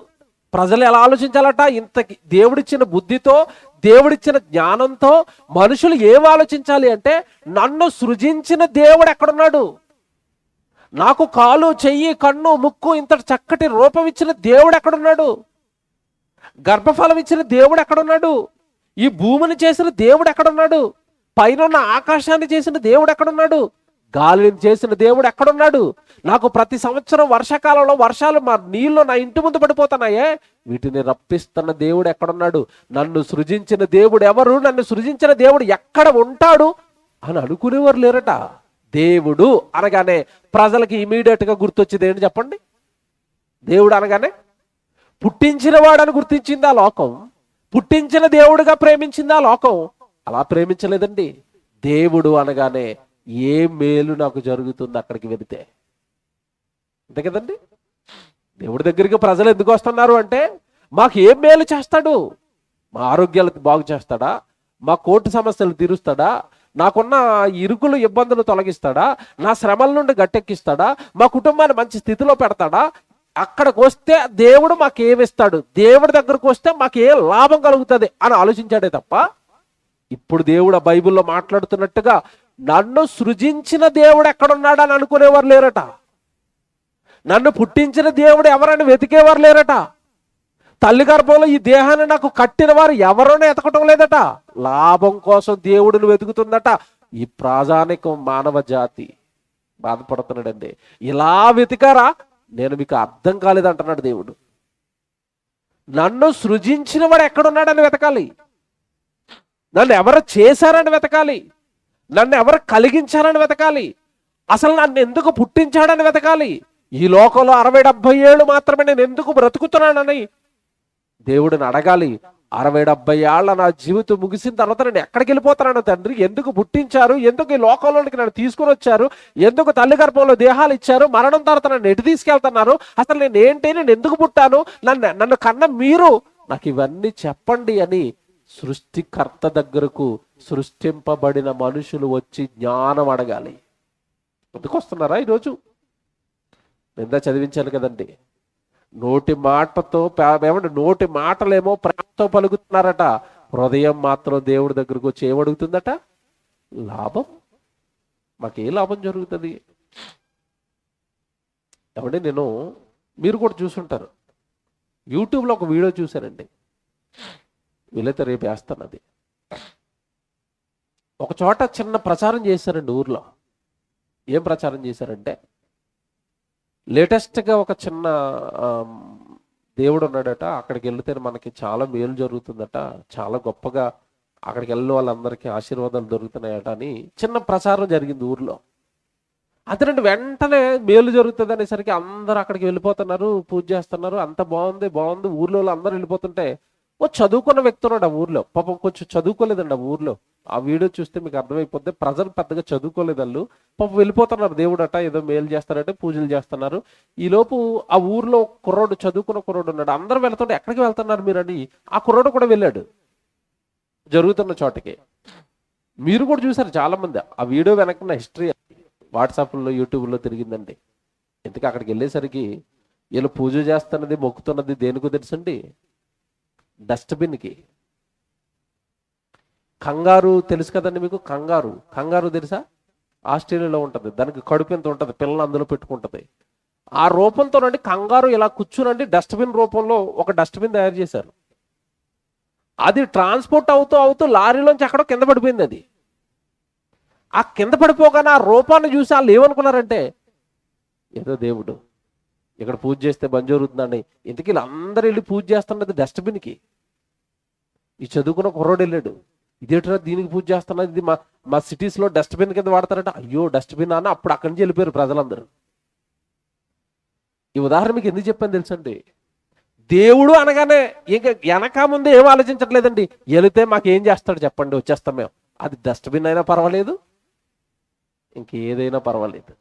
ప్రజలు ఎలా ఆలోచించాలట? ఇంత దేవుడిచ్చిన బుద్ధితో, దేవుడిచ్చిన జ్ఞానంతో మనుషులు ఏం ఆలోచించాలి అంటే, నన్ను సృజించిన దేవుడు ఎక్కడున్నాడు? నాకు కాలు, చెయ్యి, కన్ను, ముక్కు, ఇంత చక్కటి రూపం ఇచ్చిన దేవుడు ఎక్కడున్నాడు? గర్భఫలం ఇచ్చిన దేవుడు ఎక్కడున్నాడు? ఈ భూమిని చేసిన దేవుడు ఎక్కడున్నాడు? పైన ఉన్న ఆకాశాన్ని చేసిన దేవుడు ఎక్కడున్నాడు? గాలిని చేసిన దేవుడు ఎక్కడున్నాడు? నాకు ప్రతి సంవత్సరం వర్షాకాలంలో వర్షాలు మా నీళ్ళు నా ఇంటి ముందు పడిపోతున్నాయే, వీటిని రప్పిస్తున్న దేవుడు ఎక్కడున్నాడు? నన్ను సృజించిన దేవుడు ఎవరు? నన్ను సృజించిన దేవుడు ఎక్కడ ఉంటాడు అని అనుకునేవారు లేరట. దేవుడు అనగానే ప్రజలకి ఇమీడియట్ గా గుర్తొచ్చేది ఏంటి చెప్పండి? దేవుడు అనగానే పుట్టించిన వాడని గుర్తించింది ఆ లోకం, పుట్టించిన దేవుడిగా ప్రేమించింది ఆ లోకం. అలా ప్రేమించలేదండి. దేవుడు అనగానే ఏ మేలు నాకు జరుగుతుంది అక్కడికి వెళితే? అంతే కదండి. దేవుడి దగ్గరికి ప్రజలు ఎందుకు వస్తున్నారు అంటే, మాకు ఏం మేలు చేస్తాడు? మా ఆరోగ్యాలు బాగు చేస్తాడా? మా కోర్టు సమస్యలు తీరుస్తాడా? నాకున్న ఇరుకులు ఇబ్బందులు తొలగిస్తాడా? నా శ్రమల నుండి గట్టెక్కిస్తాడా? మా కుటుంబాన్ని మంచి స్థితిలో పెడతాడా? అక్కడికి వస్తే దేవుడు మాకేమిస్తాడు, దేవుడి దగ్గరకు వస్తే మాకు ఏ లాభం కలుగుతుంది అని ఆలోచించాడే తప్ప, ఇప్పుడు దేవుడు ఆ బైబిల్లో మాట్లాడుతున్నట్టుగా నన్ను సృజించిన దేవుడు ఎక్కడున్నాడు అని అనుకునేవారు లేరట. నన్ను పుట్టించిన దేవుడు ఎవరని వెతికేవారు లేరట. తల్లి గర్భంలో ఈ దేహాన్ని నాకు కట్టిన వారు ఎవరోనే ఎతకటం లేదట. లాభం కోసం దేవుడిని వెతుకుతుందట ఈ ప్రాజానికం, మానవ జాతి. బాధపడుతున్నాడండి. ఇలా వెతికారా? నేను మీకు అర్థం కాలేదంటున్నాడు దేవుడు. నన్ను సృజించిన వాడు ఎక్కడున్నాడని వెతకాలి, నన్ను ఎవరు చేశారని వెతకాలి, నన్ను ఎవరు కలిగించారని వెతకాలి, అసలు నన్ను ఎందుకు పుట్టించాడని వెతకాలి. ఈ లోకంలో 60-70 ఏళ్ళు మాత్రమే నేను ఎందుకు బ్రతుకుతున్నానని దేవుడిని అడగాలి. 60-70 ఏళ్ళ నా జీవితం ముగిసిన తర్వాత నేను ఎక్కడికి వెళ్ళిపోతున్నాను తండ్రి? ఎందుకు పుట్టించారు? ఎందుకు ఈ లోకంలోనికి నన్ను తీసుకుని వచ్చారు? ఎందుకు తల్లి గర్భంలో దేహాలు ఇచ్చారు? మరణం తర్వాత నన్ను ఎటు తీసుకెళ్తున్నారు? అసలు నేను ఏంటి? నేను ఎందుకు పుట్టాను? నన్ను కన్న మీరు నాకు ఇవన్నీ చెప్పండి అని సృష్టికర్త దగ్గరకు సృష్టింపబడిన మనుషులు వచ్చి జ్ఞానం అడగాలి. ఎందుకు వస్తున్నారా ఈరోజు? నిందా చదివించాను కదండి. నోటి మాటతో ఏమంటే నోటి మాటలేమో ప్రేమతో పలుకుతున్నారట, హృదయం మాత్రం దేవుడి దగ్గరకు వచ్చి ఏమడుగుతుందట? లాభం. మాకే లాభం జరుగుతుంది? ఏమంటే మీరు కూడా చూసుంటారు, యూట్యూబ్లో ఒక వీడియో చూశానండి, వీలైతే రేపు వేస్తాను. అది ఒక చోట చిన్న ప్రచారం చేశారండి ఊర్లో. ఏం ప్రచారం చేశారంటే, లేటెస్ట్గా ఒక చిన్న దేవుడు ఉన్నాడట, అక్కడికి వెళితే మనకి చాలా మేలు జరుగుతుందట, చాలా గొప్పగా అక్కడికి వెళ్ళిన వాళ్ళందరికీ ఆశీర్వాదాలు దొరుకుతున్నాయట అని చిన్న ప్రచారం జరిగింది ఊర్లో. అతనండి వెంటనే మేలు జరుగుతుంది అనేసరికి అందరూ అక్కడికి వెళ్ళిపోతున్నారు, పూజ చేస్తున్నారు, అంత బాగుంది బాగుంది. ఊర్లో అందరూ వెళ్ళిపోతుంటే ఓ చదువుకున్న వ్యక్తి ఉన్నాడు ఆ ఊర్లో. పాపం కొంచెం చదువుకోలేదండి ఆ ఊర్లో. ఆ వీడియో చూస్తే మీకు అర్థమైపోద్ది, ప్రజలు పెద్దగా చదువుకోలేదు వాళ్ళు. పాపం వెళ్ళిపోతున్నారు. దేవుడట ఏదో మేలు చేస్తారంటే పూజలు చేస్తున్నారు. ఈలోపు ఆ ఊర్లో కుర్రోడు, చదువుకున్న కుర్రోడు ఉన్నాడు. అందరూ వెళ్తుంటే ఎక్కడికి వెళ్తున్నారు మీరని ఆ కుర్రోడు కూడా వెళ్ళాడు జరుగుతున్న చోటకి. మీరు కూడా చూసారు చాలా మంది. ఆ వీడియో వెనక్కున్న హిస్టరీ వాట్సాప్లో యూట్యూబ్లో తిరిగిందండి. ఎందుకు అక్కడికి వెళ్ళేసరికి వీళ్ళు పూజ చేస్తున్నది, మొక్కుతున్నది దేనికో తెలుసండి? డస్ట్బిన్కి. కంగారు తెలుసు కదండి మీకు? కంగారు తెలుసా? ఆస్ట్రేలియాలో ఉంటుంది. దానికి కడుపు ఎంత ఉంటుంది, పిల్లలు అందులో పెట్టుకుంటుంది. ఆ రూపంతోనండి కంగారు ఇలా కూర్చునండి డస్ట్బిన్ రూపంలో ఒక డస్ట్బిన్ తయారు చేశారు. అది ట్రాన్స్పోర్ట్ అవుతూ లారీలోంచి ఎక్కడో కింద పడిపోయింది. అది ఆ కింద పడిపోగానే ఆ రూపాన్ని చూసి వాళ్ళు ఏమనుకున్నారంటే, ఏదో దేవుడు ఇక్కడ పూజ చేస్తే బంద్ జరుగుతుందండి. ఇంతకీ అందరూ వెళ్ళి పూజ చేస్తున్నది డస్ట్బిన్కి. ఈ చదువుకున్న కుర్రోడు వెళ్ళాడు, ఇదేంటో దీనికి పూజ చేస్తున్నది, ఇది మా సిటీస్లో డస్ట్బిన్ కింద వాడతారంట. అయ్యో డస్ట్బిన్ అన్న అప్పుడు అక్కడి నుంచి వెళ్ళిపోయారు ప్రజలందరూ. ఈ ఉదాహరణ మీకు ఎందుకు చెప్పాను తెలుసండి? దేవుడు అనగానే ఇంకా వెనక ముందు ఏం ఆలోచించట్లేదండి. వెళితే మాకేం చేస్తాడు చెప్పండి, వచ్చేస్తాం మేము. అది డస్ట్బిన్ అయినా పర్వాలేదు, ఇంకేదైనా పర్వాలేదు.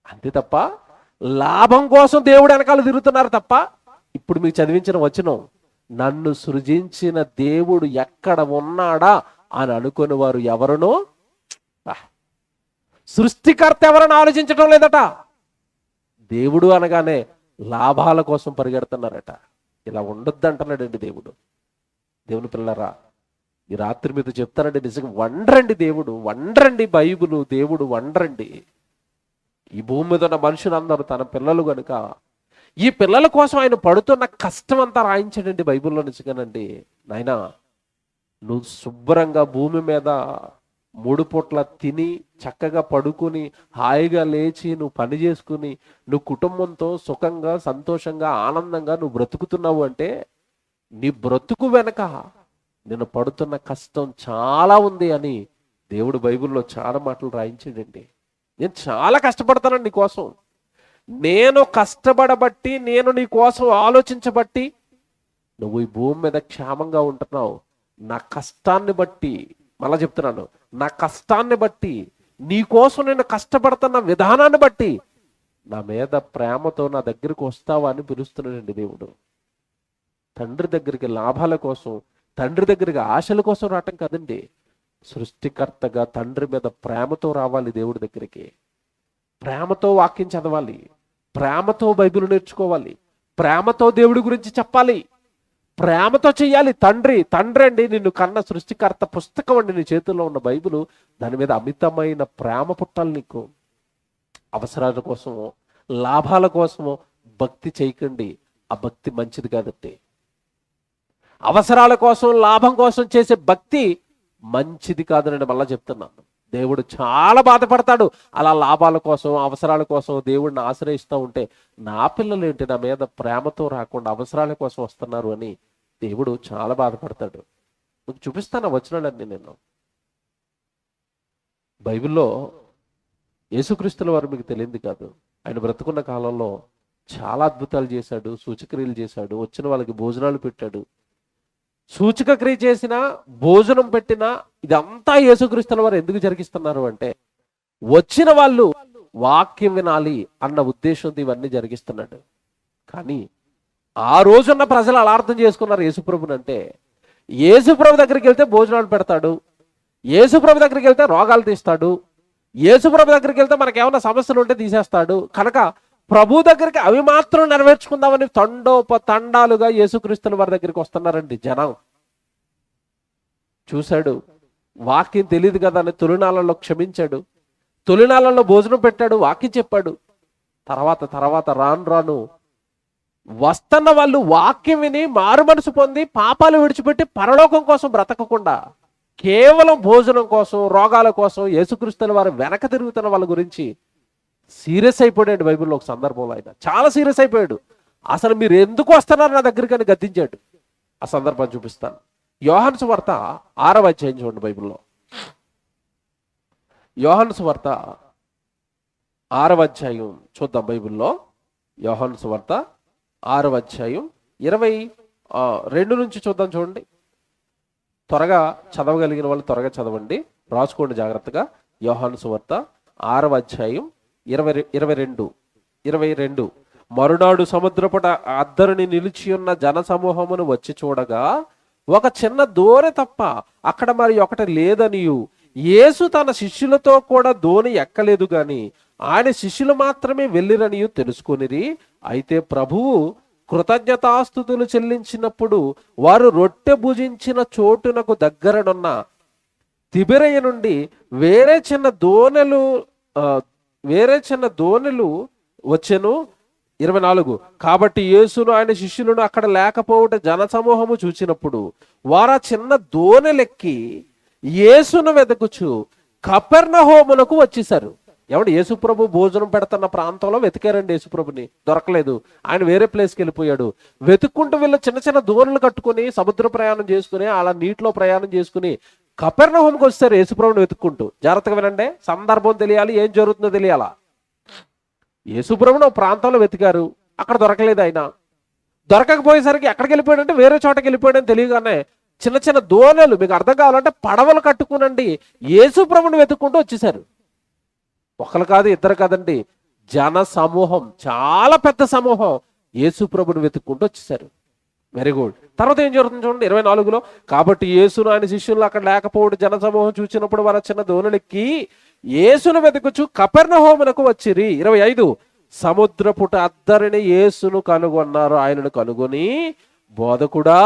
అంతే తప్ప లాభం కోసం దేవుడు వెనకాల తిరుగుతున్నారు తప్ప. ఇప్పుడు మీకు చదివించిన వచనం, నన్ను సృజించిన దేవుడు ఎక్కడ ఉన్నాడా అని అనుకుని వారు ఎవరునో, సృష్టికర్త ఎవరని ఆలోచించడం లేదట. దేవుడు అనగానే లాభాల కోసం పరిగెడుతున్నారట. ఇలా ఉండొద్దు అంటున్నాడండి దేవుడు. దేవుని పిల్లరా, ఈ రాత్రి మీతో చెప్తానండి, నిజంగా వండరండి దేవుడు, వండరండి బైబిలు, దేవుడు వండరండి. ఈ భూమి మీద ఉన్న మనుషులందరూ తన పిల్లలు కనుక ఈ పిల్లల కోసం ఆయన పడుతున్న కష్టం అంతా రాయించాడండి బైబిల్లో. నిజంగానండి, నాయనా నువ్వు శుభ్రంగా భూమి మీద 3 పూట్ల తిని చక్కగా పడుకుని హాయిగా లేచి నువ్వు పని చేసుకుని నువ్వు కుటుంబంతో సుఖంగా సంతోషంగా ఆనందంగా నువ్వు బ్రతుకుతున్నావు అంటే నీ బ్రతుకు వెనక నేను పడుతున్న కష్టం చాలా ఉంది అని దేవుడు బైబిల్లో చాలా మాటలు రాయించాడండి. నేను చాలా కష్టపడతాను నీ కోసం, నేను కష్టపడబట్టి, నేను నీ కోసం ఆలోచించబట్టి నువ్వు ఈ భూమి మీద క్షేమంగా ఉంటున్నావు. నా కష్టాన్ని బట్టి, మళ్ళా చెప్తున్నాను, నా కష్టాన్ని బట్టి, నీ కోసం నేను కష్టపడుతున్న విధానాన్ని బట్టి నా మీద ప్రేమతో నా దగ్గరికి వస్తావా అని పిలుస్తున్నాడండి దేవుడు. తండ్రి దగ్గరికి లాభాల కోసం, తండ్రి దగ్గరికి ఆశల కోసం రావటం కాదండి. సృష్టికర్తగా తండ్రి మీద ప్రేమతో రావాలి దేవుడి దగ్గరికి. ప్రేమతో వాక్యం చదవాలి, ప్రేమతో బైబిల్ నేర్చుకోవాలి, ప్రేమతో దేవుడి గురించి చెప్పాలి, ప్రేమతో చెయ్యాలి. తండ్రి అండి నిన్ను కన్న సృష్టికర్త పుస్తకం అండి నీ చేతుల్లో ఉన్న బైబిల్. దాని మీద అమితమైన ప్రేమ పుట్టాలి నీకు. అవసరాల కోసమో లాభాల కోసమో భక్తి చేయకండి, ఆ భక్తి మంచిది కాదండి. అవసరాల కోసం లాభం కోసం చేసే భక్తి మంచిది కాదని మళ్ళా చెప్తున్నాను. దేవుడు చాలా బాధపడతాడు అలా లాభాల కోసం అవసరాల కోసం దేవుడిని ఆశ్రయిస్తూ ఉంటే. నా పిల్లలు ఏంటి నా మీద ప్రేమతో రాకుండా అవసరాల కోసం వస్తున్నారు అని దేవుడు చాలా బాధపడతాడు. మీకు చూపిస్తాను వచనాలన్నీ. నేను బైబిల్లో యేసుక్రీస్తుల వారు మీకు తెలియంది కాదు, ఆయన బ్రతుకున్న కాలంలో చాలా అద్భుతాలు చేశాడు, సూచక్రియలు చేశాడు, వచ్చిన వాళ్ళకి భోజనాలు పెట్టాడు. సూచక క్రియ చేసినా భోజనం పెట్టినా ఇదంతా యేసుక్రీస్తుల వారు ఎందుకు జరిగిస్తున్నారు అంటే వచ్చిన వాళ్ళు వాక్యం వినాలి అన్న ఉద్దేశంతో ఇవన్నీ జరిగిస్తున్నాడు. కానీ ఆ రోజున్న ప్రజలు అలా అర్థం చేసుకున్నారు యేసుప్రభుని అంటే, యేసుప్రభు దగ్గరికి వెళ్తే భోజనాలు పెడతాడు, యేసుప్రభు దగ్గరికి వెళ్తే రోగాలు తీస్తాడు, యేసుప్రభు దగ్గరికి వెళ్తే మనకేమైనా సమస్యలు ఉంటే తీసేస్తాడు, కనుక ప్రభు దగ్గరికి అవి మాత్రం నెరవేర్చుకుందామని తండాలుగా యేసుక్రీస్తుల వారి దగ్గరికి వస్తున్నారండి జనం. చూశాడు, వాక్యం తెలియదు కదా అని తొలినాళ్ళలో క్షమించాడు, తొలినాళ్ళలో భోజనం పెట్టాడు, వాక్యం చెప్పాడు. తర్వాత రాను వస్తున్న వాళ్ళు వాక్యం విని మారు మనసు పొంది పాపాలు విడిచిపెట్టి పరలోకం కోసం బ్రతకకుండా కేవలం భోజనం కోసం రోగాల కోసం యేసుక్రీస్తుల వారు వెనక తిరుగుతున్న వాళ్ళ గురించి సీరియస్ అయిపోయాడు. బైబిల్లో ఒక సందర్భంలో ఆయన చాలా సీరియస్ అయిపోయాడు. అసలు మీరు ఎందుకు వస్తున్నారు నా దగ్గరికి అని గద్దించాడు. ఆ సందర్భాన్ని చూపిస్తాను. యోహాను సువార్త 6వ అధ్యాయం చూడండి. బైబిల్లో యోహాను సువార్త 6వ అధ్యాయం చూద్దాం. బైబిల్లో యోహాను సువార్త 6వ అధ్యాయం 22 నుంచి చూద్దాం. చూడండి, త్వరగా చదవగలిగిన వాళ్ళు త్వరగా చదవండి, రాసుకోండి జాగ్రత్తగా. యోహాను సువార్త 6వ అధ్యాయం 22. మరునాడు సముద్రపుట అద్దరిని నిలిచి ఉన్న జన సమూహమును వచ్చి చూడగా ఒక చిన్న దోణి తప్ప అక్కడ మరి ఒకటి లేదనియు, యేసు తన శిష్యులతో కూడా దోణి ఎక్కలేదు గాని ఆయన శిష్యులు మాత్రమే వెళ్ళిరనియు తెలుసుకొనిరి. అయితే ప్రభువు కృతజ్ఞతాస్తుతులు చెల్లించినప్పుడు వారు రొట్టె భుజించిన చోటునకు దగ్గరనున్న తిబెరయ నుండి వేరే చిన్న దోణెలు వచ్చెను. 24. కాబట్టి యేసును ఆయన శిష్యులను అక్కడ లేకపోవట జన సమూహము చూచినప్పుడు వారు ఆ చిన్న దోణెలెక్కి యేసును వెతుకుచు కపెర్నహూమునకు వచ్చేసారు. ఎవడు యేసుప్రభు భోజనం పెడుతున్న ప్రాంతంలో వెతికారండి. యేసుప్రభుని దొరకలేదు, ఆయన వేరే ప్లేస్కి వెళ్ళిపోయాడు. వెతుక్కుంటూ వీళ్ళు చిన్న చిన్న దోణులు కట్టుకుని సముద్ర ప్రయాణం చేసుకుని అలా నీటిలో ప్రయాణం చేసుకుని కపెర్నహూముకు వస్తారు యేసుప్రభుని వెతుక్కుంటూ. జాగ్రత్తగా వినండి, సందర్భం తెలియాలి, ఏం జరుగుతుందో తెలియాలా. యేసుప్రభుని ఒక ప్రాంతంలో వెతికారు, అక్కడ దొరకలేదు. ఆయన దొరకకపోయేసరికి ఎక్కడికి వెళ్ళిపోయాడంటే వేరే చోటకి వెళ్ళిపోయాడని తెలియగానే చిన్న చిన్న దోణులు, మీకు అర్థం కావాలంటే పడవలు కట్టుకునండి యేసుప్రభుని వెతుక్కుంటూ వచ్చేసారు. ఒకరు కాదు, ఇద్దరు కాదండి, జన సమూహం, చాలా పెద్ద సమూహం యేసుప్రభుని వెతుక్కుంటూ వచ్చేసారు. Very good. తర్వాత ఏం జరుగుతుంది చూడండి 24లో. కాబట్టి యేసును ఆయన శిష్యులు అక్కడ లేకపోవడం జన సమూహం చూసినప్పుడు వారు చిన్న దోణులెక్కి యేసును వెతుకుచు కపెర్నహూమునకు వచ్చిరి. 25. సముద్రపుట అద్దరిని యేసును కనుగొన్నారు. ఆయనను కనుగొని, బోధకుడా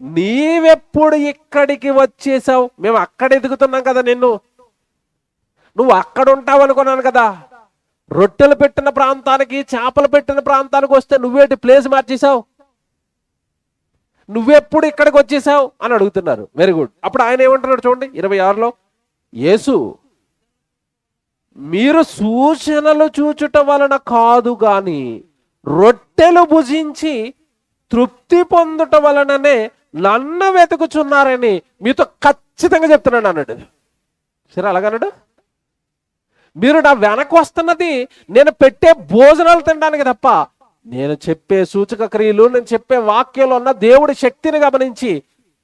నీవెప్పుడు ఇక్కడికి వచ్చేసావు? మేము అక్కడ ఎదుగుతున్నాం కదా, నువ్వు అక్కడ ఉంటావు అనుకున్నాను కదా. రొట్టెలు పెట్టిన ప్రాంతానికి చేపలు పెట్టిన ప్రాంతానికి వస్తే నువ్వేంటి ప్లేస్ మార్చేసావు? నువ్వెప్పుడు ఇక్కడికి వచ్చేసావు అని అడుగుతున్నారు. Very good. అప్పుడు ఆయన ఏమంటున్నాడు చూడండి 26లో. యేసు మీరు సూచనలు చూచుట వలన కాదు గాని రొట్టెలు భుజించి తృప్తి పొందుట వలననే నన్ను వెతుకుచున్నారని మీతో ఖచ్చితంగా చెప్తున్నాను అన్నాడు. సరే అలాగన్నాడు. మీరు నా వెనక వస్తున్నది నేను పెట్టే భోజనాలు తినడానికి తప్ప నేను చెప్పే సూచక క్రియలు, నేను చెప్పే వాక్యంలో ఉన్న దేవుడి శక్తిని గమనించి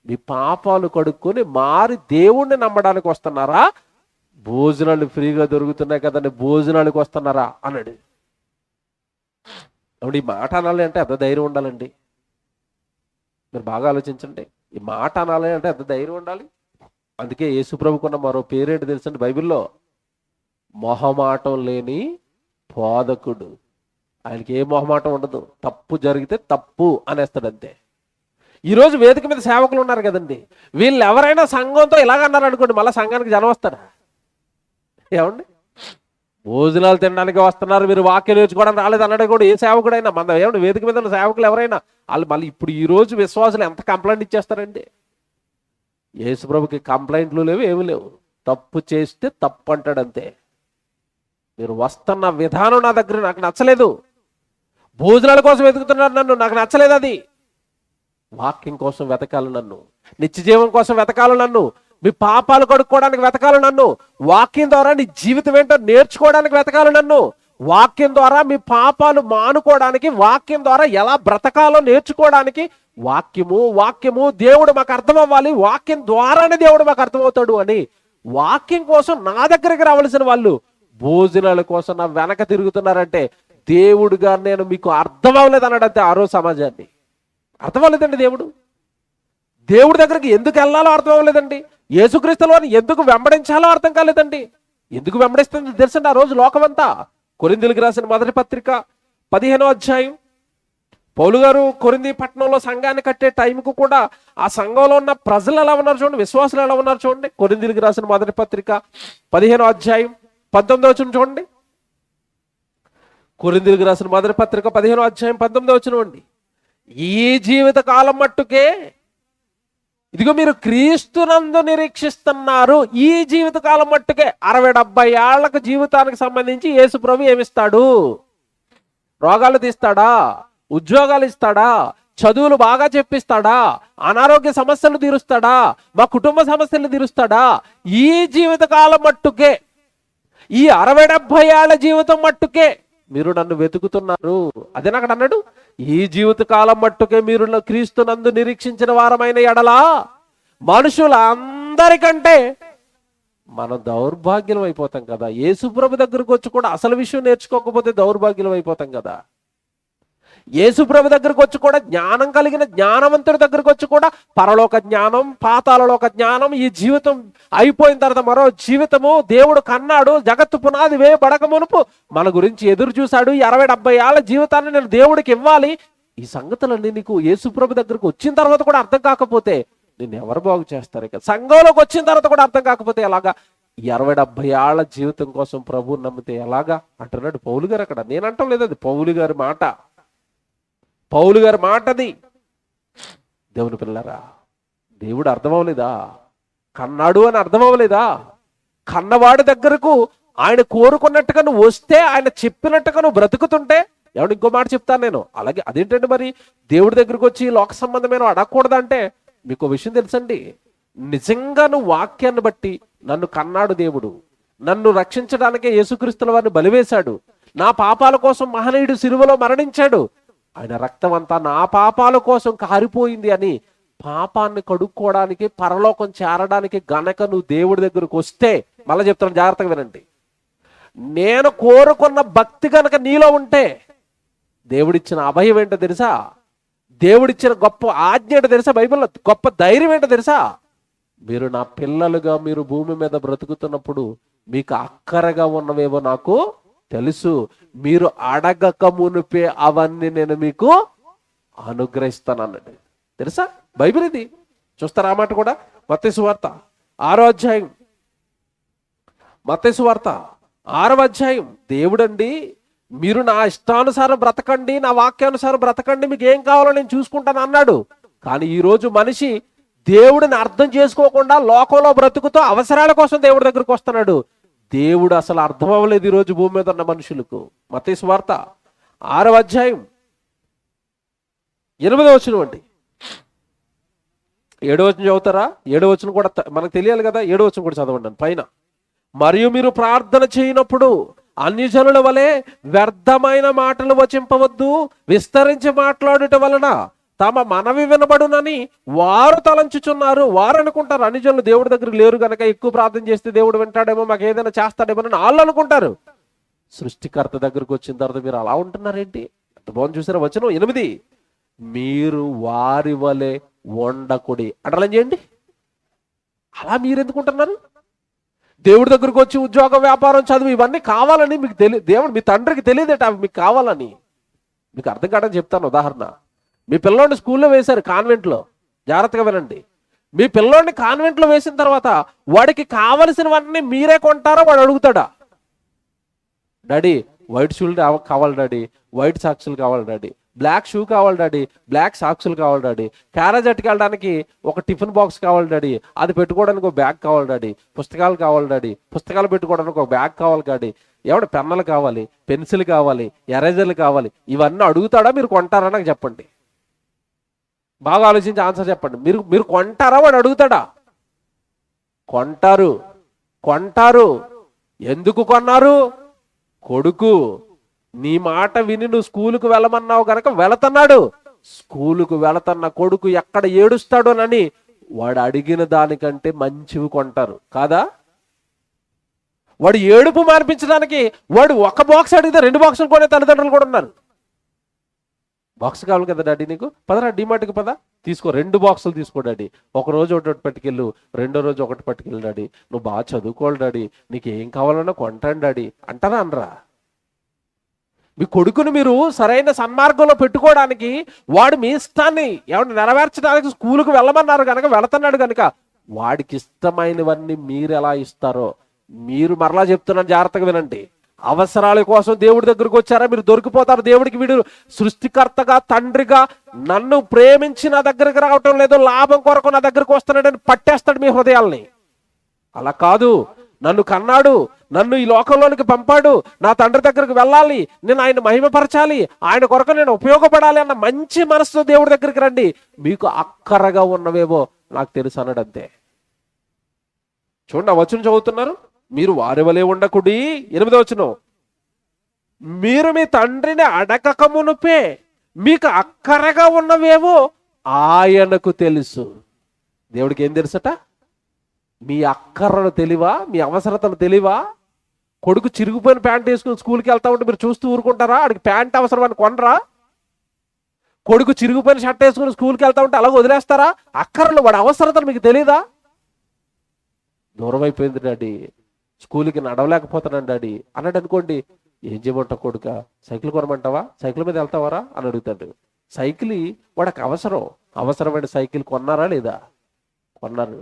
మీ పాపాలు కడుక్కొని మారి దేవుణ్ణి నమ్మడానికి వస్తున్నారా? భోజనాలు ఫ్రీగా దొరుకుతున్నాయి కదండి, భోజనాలకు వస్తున్నారా అన్నాడు. అప్పుడు ఈ మాట అనాలి అంటే ఎంత ధైర్యం ఉండాలండి? మీరు బాగా ఆలోచించండి. ఈ మాట అనాలి అంటే ఎంత ధైర్యం ఉండాలి? అందుకే యేసుప్రభుకున్న మరో పేరేంటి తెలుసండి బైబిల్లో? మొహమాటం లేని బోధకుడు. ఆయనకి ఏ మొహమాటం ఉండదు. తప్పు జరిగితే తప్పు అనేస్తాడు అంతే. ఈరోజు వేదిక మీద సేవకులు ఉన్నారు కదండి, వీళ్ళు ఎవరైనా సంఘంతో ఇలాగన్నారు అనుకోండి, మళ్ళీ సంఘానికి జనం వస్తారా? ఏమండి, భోజనాలు తినడానికి వస్తున్నారు, మీరు వాక్యం నేర్చుకోవడానికి రాలేదు అన్నాడు కూడా ఏ సేవకుడైనా. మన ఏమండి వేదిక మీద ఉన్న సేవకులు ఎవరైనా వాళ్ళు మళ్ళీ ఇప్పుడు ఈ రోజు విశ్వాసులు ఎంత కంప్లైంట్ ఇచ్చేస్తారండి? యేసుప్రభుకి కంప్లైంట్లు లేవు, ఏమి లేవు. తప్పు చేస్తే తప్పు అంటాడు అంతే. మీరు వస్తున్న విధానం నా దగ్గర నాకు నచ్చలేదు, భోజనాల కోసం వెతుకుతున్నారు నన్ను, నాకు నచ్చలేదు. అది వాక్యం కోసం వెతకాలి నన్ను, నిత్య జీవం కోసం వెతకాలి నన్ను, మీ పాపాలు కడుక్కోవడానికి వెతకాలి నన్ను, వాక్యం ద్వారా నీ జీవితం ఏంటో నేర్చుకోవడానికి వెతకాలి నన్ను, వాక్యం ద్వారా మీ పాపాలు మానుకోవడానికి, వాక్యం ద్వారా ఎలా బ్రతకాలో నేర్చుకోవడానికి. వాక్యము దేవుడు మాకు అర్థం అవ్వాలి, వాక్యం ద్వారానే దేవుడు మాకు అర్థమవుతాడు అని వాక్యం కోసం నా దగ్గరికి రావాల్సిన వాళ్ళు భోజనాల కోసం నా వెనక తిరుగుతున్నారంటే దేవుడుగా నేను మీకు అర్థం అవ్వలేదు అన్నాడంతే. ఆ రోజు సమాజాన్ని అర్థం అవ్వలేదండి. దేవుడి దగ్గరికి ఎందుకు వెళ్ళాలో అర్థం అవ్వలేదండి. యేసుక్రీస్తులో ఎందుకు వెంబడించాలో అర్థం కాలేదండి. ఎందుకు వెంబడిస్తుంది తెలుసండి ఆ రోజు లోకమంతా? కొరింథీయులకు రాసిన మొదటి పత్రిక 15వ అధ్యాయం. పౌలు గారు కొరింథీ పట్టణంలో సంఘాన్ని కట్టే టైంకు కూడా ఆ సంఘంలో ఉన్న ప్రజలు ఎలా ఉన్నారు చూడండి, విశ్వాసులు ఎలా ఉన్నారు చూడండి. కొరింథీయులకు రాసిన మొదటి పత్రిక 15వ అధ్యాయం 19వ వచనం చూడండి. కొరింథీయులకు రాసిన మొదటి పత్రిక 15వ అధ్యాయం 19వ వచనం అండి. ఈ జీవిత కాలం మట్టుకే ఇదిగో మీరు క్రీస్తునందు నిరీక్షిస్తున్నారు. ఈ జీవిత కాలం మట్టుకే 60-70 ఏళ్లకు జీవితానికి సంబంధించి యేసు ప్రభు ఏమిస్తాడు? రోగాలు తీస్తాడా? ఉద్యోగాలు ఇస్తాడా? చదువులు బాగా చెప్పిస్తాడా? అనారోగ్య సమస్యలు తీరుస్తాడా? మా కుటుంబ సమస్యలు తీరుస్తాడా? ఈ జీవిత కాలం మట్టుకే, ఈ 60-70 ఏళ్ల జీవితం మట్టుకే మీరు నన్ను వెతుకుతున్నారు. అదే నాకు అన్నాడు, ఈ జీవిత కాలం మట్టుకే మీరు క్రీస్తునందు నిరీక్షించిన వారమైన ఎడలా మనుషులందరికంటే మనం దౌర్భాగ్యం అయిపోతాం కదా. యేసుప్రభు దగ్గరకు వచ్చి కూడా అసలు విషయం నేర్చుకోకపోతే దౌర్భాగ్యం అయిపోతాం కదా. యేసుప్రభు దగ్గరకు వచ్చి కూడా జ్ఞానం కలిగిన జ్ఞానవంతుడి దగ్గరకు వచ్చి కూడా పరలోక జ్ఞానం, పాతాళలోక జ్ఞానం, ఈ జీవితం అయిపోయిన తర్వాత మరో జీవితము దేవుడు కన్నాడు, జగత్తు పునాది వేయబడక మునుపు మన గురించి ఎదురు చూశాడు, ఈ 60-70 ఏళ్ల జీవితాన్ని నేను దేవుడికి ఇవ్వాలి. ఈ సంగతులన్నీ నీకు యేసుప్రభు దగ్గరకు వచ్చిన తర్వాత కూడా అర్థం కాకపోతే నిన్ను ఎవరు బాగు చేస్తారు? ఇక సంఘంలోకి వచ్చిన తర్వాత కూడా అర్థం కాకపోతే ఎలాగా? ఈ 60-70 ఏళ్ల జీవితం కోసం ప్రభువుని నమ్మితే ఎలాగా అంటున్నాడు పౌలు గారు అక్కడ. నేను అంటాం లేదు, అది పౌలు గారి మాట, పౌలు గారి మాటది. దేవుని పిల్లరా, దేవుడు అర్థం అవ్వలేదా? కన్నాడు అని అర్థం అవ్వలేదా? కన్నవాడి దగ్గరకు ఆయన కోరుకున్నట్టుగా నువ్వు వస్తే, ఆయన చెప్పినట్టుగా నువ్వు బ్రతుకుతుంటే, ఎవడు ఇంకో మాట చెప్తాను నేను, అలాగే అదేంటండి మరి దేవుడి దగ్గరకు వచ్చి లోక సంబంధమైన అడగకూడదంటే, మీకు విషయం తెలుసండి, నిజంగా నువ్వు వాక్యాన్ని బట్టి నన్ను కన్నాడు దేవుడు, నన్ను రక్షించడానికే యేసుక్రీస్తుల వారిని బలివేశాడు, నా పాపాల కోసం మహనీయుడు సిలువలో మరణించాడు, ఆయన రక్తం అంతా నా పాపాల కోసం కారిపోయింది అని పాపాన్ని కడుక్కోవడానికి, పరలోకం చేరడానికి గనక నువ్వు దేవుడి దగ్గరకు వస్తే, మళ్ళీ చెప్తాను జాగ్రత్తగా వినండి, నేను కోరుకున్న భక్తి కనుక నీలో ఉంటే, దేవుడిచ్చిన అభయం ఏంటో తెలుసా? దేవుడిచ్చిన గొప్ప ఆజ్ఞ ఏంటో తెలుసా? బైబిల్లో గొప్ప ధైర్యం ఏంటో తెలుసా? మీరు నా పిల్లలుగా మీరు భూమి మీద బ్రతుకుతున్నప్పుడు మీకు అక్కరగా ఉన్నవేవో నాకు తెలుసు, మీరు అడగక మునిపే అవన్నీ నేను మీకు అనుగ్రహిస్తాను అన్నాడు. తెలుసా బైబిల్ ఇది? చూస్తారా ఆ మాట కూడా? మత్తయి సువార్త 6వ అధ్యాయం, మత్తయి సువార్త 6వ అధ్యాయం. దేవుడండి, మీరు నా ఇష్టానుసారం బ్రతకండి, నా వాక్యానుసారం బ్రతకండి, మీకు ఏం కావాలో నేను చూసుకుంటాను అన్నాడు. కానీ ఈరోజు మనిషి దేవుడిని అర్థం చేసుకోకుండా లోకంలో బ్రతుకుతూ అవసరాల కోసం దేవుడి దగ్గరికి వస్తున్నాడు. దేవుడు అసలు అర్థం అవ్వలేదు ఈరోజు భూమి మీద ఉన్న మనుషులకు. మత్తయి సువార్త 6వ అధ్యాయం 8వ వచనం అండి. 7వ వచనం చదువుతారా? 7వ వచనం కూడా మనకు తెలియాలి కదా. 7వ వచనం కూడా చదవండి పైన. మరియు మీరు ప్రార్థన చేయనప్పుడు అన్యజనుల వలె వ్యర్థమైన మాటలు వచింపవద్దు, విస్తరించి మాట్లాడుట వలన తమ మనవి వినబడునని వారు తలంచుచున్నారు. వారు అనుకుంటారు అన్యజనులు దేవుడి దగ్గరికి లేరు గనక ఎక్కువ ప్రార్థన చేస్తే దేవుడు వింటాడేమో, మాకు ఏదైనా చేస్తాడేమో అని వాళ్ళు అనుకుంటారు. సృష్టికర్త దగ్గరకు వచ్చిన తర్వాత మీరు అలా ఉంటున్నారేంటి? ఎంత బాగుంది చూసారా వచనం 8. మీరు వారి వలె ఉండకుడి అంటలా చేయండి. అలా మీరు ఎందుకుంటున్నారు? దేవుడి దగ్గరకు వచ్చి ఉద్యోగం, వ్యాపారం, చదువు ఇవన్నీ కావాలని మీకు దేవుడు మీ తండ్రికి తెలియదేట అవి మీకు కావాలని. మీకు అర్థం కాదని చెప్తాను ఉదాహరణ. మీ పిల్లోడిని స్కూల్లో వేశారు, కాన్వెంట్లో. జాగ్రత్తగా వినండి. మీ పిల్లోడిని కాన్వెంట్లో వేసిన తర్వాత వాడికి కావలసినవన్నీ మీరే కొంటారా? వాడు అడుగుతాడా? డాడీ వైట్ షూలు కావాలి డాడీ, వైట్ సాక్సులు కావాలి డాడీ, బ్లాక్ షూ కావాలి డాడీ, బ్లాక్ సాక్సులు కావాలి డాడీ, క్యారేజ్ అట్టుకెళ్ళడానికి ఒక టిఫిన్ బాక్స్ కావాలి డాడీ, అది పెట్టుకోవడానికి ఒక బ్యాగ్ కావాలి డాడీ, పుస్తకాలు కావాలి డాడీ, పుస్తకాలు పెట్టుకోవడానికి ఒక బ్యాగ్ కావాలి డాడీ, ఎవడు పెన్నులు కావాలి, పెన్సిల్ కావాలి, ఎరేజర్లు కావాలి, ఇవన్నీ అడుగుతాడా? మీరు కొంటారా? నాకు చెప్పండి. బాగా ఆలోచించి ఆన్సర్ చెప్పండి. మీరు కొంటారా? వాడు అడుగుతాడా? కొంటారు. కొంటారు. ఎందుకు కొన్నారు? కొడుకు నీ మాట విని నువ్వు స్కూలుకు వెళ్ళమన్నావు కనుక వెళుతున్నాడు. స్కూలుకు వెళుతున్న కొడుకు ఎక్కడ ఏడుస్తాడోనని వాడు అడిగిన దానికంటే మంచివి కొంటారు కాదా? వాడు ఏడుపు మానిపించడానికి వాడు ఒక బాక్స్ అడిగితే 2 బాక్సులు కొనే తల్లిదండ్రులు కూడా ఉన్నారు. బాక్స్ కావాలి కదా డాడీ నీకు, పదరా డిమార్ట్కి పద, తీసుకో 2 బాక్సులు తీసుకో డాడీ, ఒక రోజు ఒకటి పట్టుకెళ్ళు, రెండో రోజు ఒకటి పట్టుకెళ్ళు డాడీ, నువ్వు బాగా చదువుకోవాలి డాడీ, నీకు ఏం కావాలన్నా కొంటాను డాడీ అంటారా? అనరా? మీ కొడుకుని మీరు సరైన సన్మార్గంలో పెట్టుకోవడానికి వాడు మీ ఇష్టాన్ని ఎవరు నెరవేర్చడానికి స్కూలుకు వెళ్ళమన్నారు కనుక వెళుతున్నాడు కనుక వాడికి ఇష్టమైనవన్నీ మీరు ఎలా ఇస్తారో మీరు మరలా చెప్తున్నాను, జాగ్రత్తగా వినండి. అవసరాల కోసం దేవుడి దగ్గరకు వచ్చారా? మీరు దొరికిపోతారు. దేవుడికి వీడు సృష్టికర్తగా, తండ్రిగా నన్ను ప్రేమించి నా దగ్గరికి రావటం లేదు, లాభం కొరకు నా దగ్గరకు వస్తున్నాడని పట్టేస్తాడు మీ హృదయాల్ని. అలా కాదు. నన్ను కన్నాడు, నన్ను ఈ లోకంలోనికి పంపాడు, నా తండ్రి దగ్గరికి వెళ్ళాలి, నేను ఆయన మహిమపరచాలి, ఆయన కొరకు నేను ఉపయోగపడాలి అన్న మంచి మనసుతో దేవుడి దగ్గరికి రండి. మీకు అక్కరగా ఉన్నవేవో నాకు తెలుసు అన్నాడు అంతే. చూడండి, ఆ వచనం చదువుతున్నారు. మీరు వారి వలె ఉండకుడి. 8వ వచనం. మీరు మీ తండ్రిని అడగక మునుపే మీకు అక్కరగా ఉన్నవేవో ఆయనకు తెలుసు. దేవుడికి ఏం తెలుసట? మీ అక్కరను తెలివా? మీ అవసరతను తెలివా? కొడుకు చిరిగిపోయిన ప్యాంట్ వేసుకుని స్కూల్కి వెళ్తా ఉంటే మీరు చూస్తూ ఊరుకుంటారా? ఆడికి ప్యాంట్ అవసరం అని కొనరా? కొడుకు చిరిగిపోయిన షర్ట్ వేసుకుని స్కూల్కి వెళ్తా ఉంటే అలాగ వదిలేస్తారా? అక్కర్లు వాడి అవసరతను మీకు తెలియదా? దూరం అయిపోయింది డాడీ, స్కూల్కి నడవలేకపోతున్నాను డాడీ అన్నాడు అనుకోండి. ఏం చేయమంటావు కొడుక? సైకిల్ కొనమంటావా? సైకిల్ మీద వెళ్తావారా అని అడుగుతాడు. సైకిల్ వాడికి అవసరమైన సైకిల్ కొన్నారా లేదా? కొన్నారు.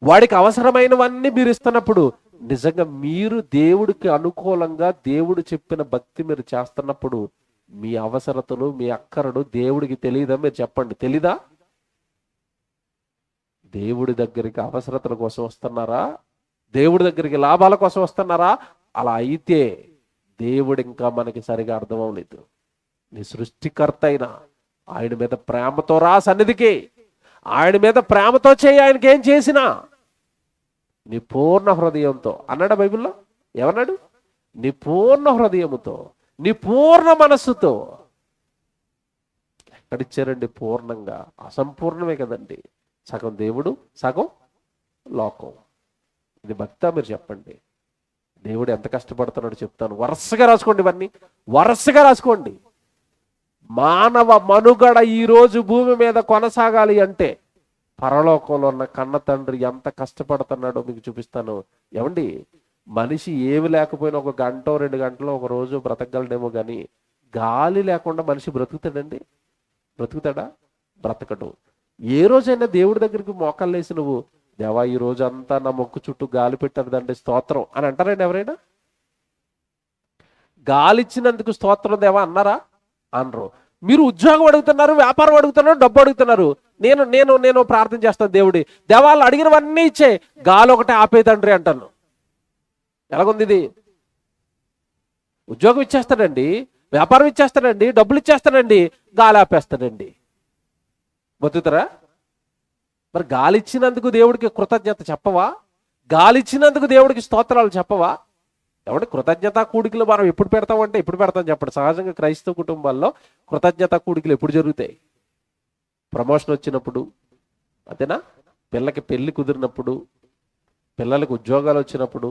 వాడికి అవసరమైనవన్నీ మీరు ఇస్తున్నప్పుడు నిజంగా మీరు దేవుడికి అనుకూలంగా దేవుడు చెప్పిన భక్తి మీరు చేస్తున్నప్పుడు మీ అవసరతలు, మీ అక్కరను దేవుడికి తెలియదా? మీరు చెప్పండి, తెలీదా? దేవుడి దగ్గరికి అవసరతల కోసం వస్తున్నారా? దేవుడి దగ్గరికి లాభాల కోసం వస్తున్నారా? అలా అయితే దేవుడు ఇంకా మనకి సరిగా అర్థం అవ్వలేదు. నీ సృష్టికర్త అయినా ఆయన మీద ప్రేమతో రా సన్నిధికి, ఆయన మీద ప్రేమతో చేయి. ఆయనకి ఏం చేసినా నీ పూర్ణ హృదయంతో అన్నాడు బైబిల్లో. ఏమన్నాడు? నీ పూర్ణ హృదయముతో, నీ పూర్ణ మనస్సుతో. ఎక్కడిచ్చారండి పూర్ణంగా? అసంపూర్ణమే కదండి. సగం దేవుడు, సగం లోకం. ఇది భక్తా? మీరు చెప్పండి. దేవుడు ఎంత కష్టపడుతున్నాడు చెప్తాను. వరుసగా రాసుకోండి, ఇవన్నీ వరుసగా రాసుకోండి. మానవ మనుగడ ఈరోజు భూమి మీద కొనసాగాలి అంటే పరలోకంలో ఉన్న కన్న తండ్రి ఎంత కష్టపడుతున్నాడో మీకు చూపిస్తాను. ఏమండి, మనిషి ఏమి లేకపోయినా 1 గంట 2 గంటలో ఒక రోజు బ్రతకగలడేమో కానీ గాలి లేకుండా మనిషి బ్రతుకుతాడండి? బ్రతుకుతాడా? బ్రతకడు. ఏ రోజైనా దేవుడి దగ్గరికి మోకాలు వేసి నువ్వు దేవా ఈ రోజు అంతా నా మొక్కు చుట్టూ గాలి పెట్టదండి స్తోత్రం అని అంటారండి ఎవరైనా? గాలి ఇచ్చినందుకు స్తోత్రం దేవా అన్నారా? అనరు. మీరు ఉద్యోగం అడుగుతున్నారు, వ్యాపారం అడుగుతున్నారు, డబ్బు అడుగుతున్నారు. నేను నేను నేను ప్రార్థన చేస్తాను, దేవుడి దేవాళ్ళు అడిగినవన్నీ ఇచ్చే, గాలి ఒకటే ఆపే తండ్రి అంటాను. ఎలాగుంది ఇది? ఉద్యోగం ఇచ్చేస్తాడండి, వ్యాపారం ఇచ్చేస్తాడండి, డబ్బులు ఇచ్చేస్తాడండి, గాలి ఆపేస్తాడండి. బతుకుతారా? మరి గాలి ఇచ్చినందుకు దేవుడికి కృతజ్ఞత చెప్పవా? గాలి ఇచ్చినందుకు దేవుడికి స్తోత్రాలు చెప్పవా? ఎవరి కృతజ్ఞత కూడికలు మనం ఎప్పుడు పెడతామంటే ఎప్పుడు పెడతాం చెప్పండి. సహజంగా క్రైస్తవ కుటుంబాల్లో కృతజ్ఞత కూడికలు ఎప్పుడు జరుగుతాయి? ప్రమోషన్ వచ్చినప్పుడు, అంతేనా? పిల్లకి పెళ్లి కుదిరినప్పుడు, పిల్లలకు ఉద్యోగాలు వచ్చినప్పుడు,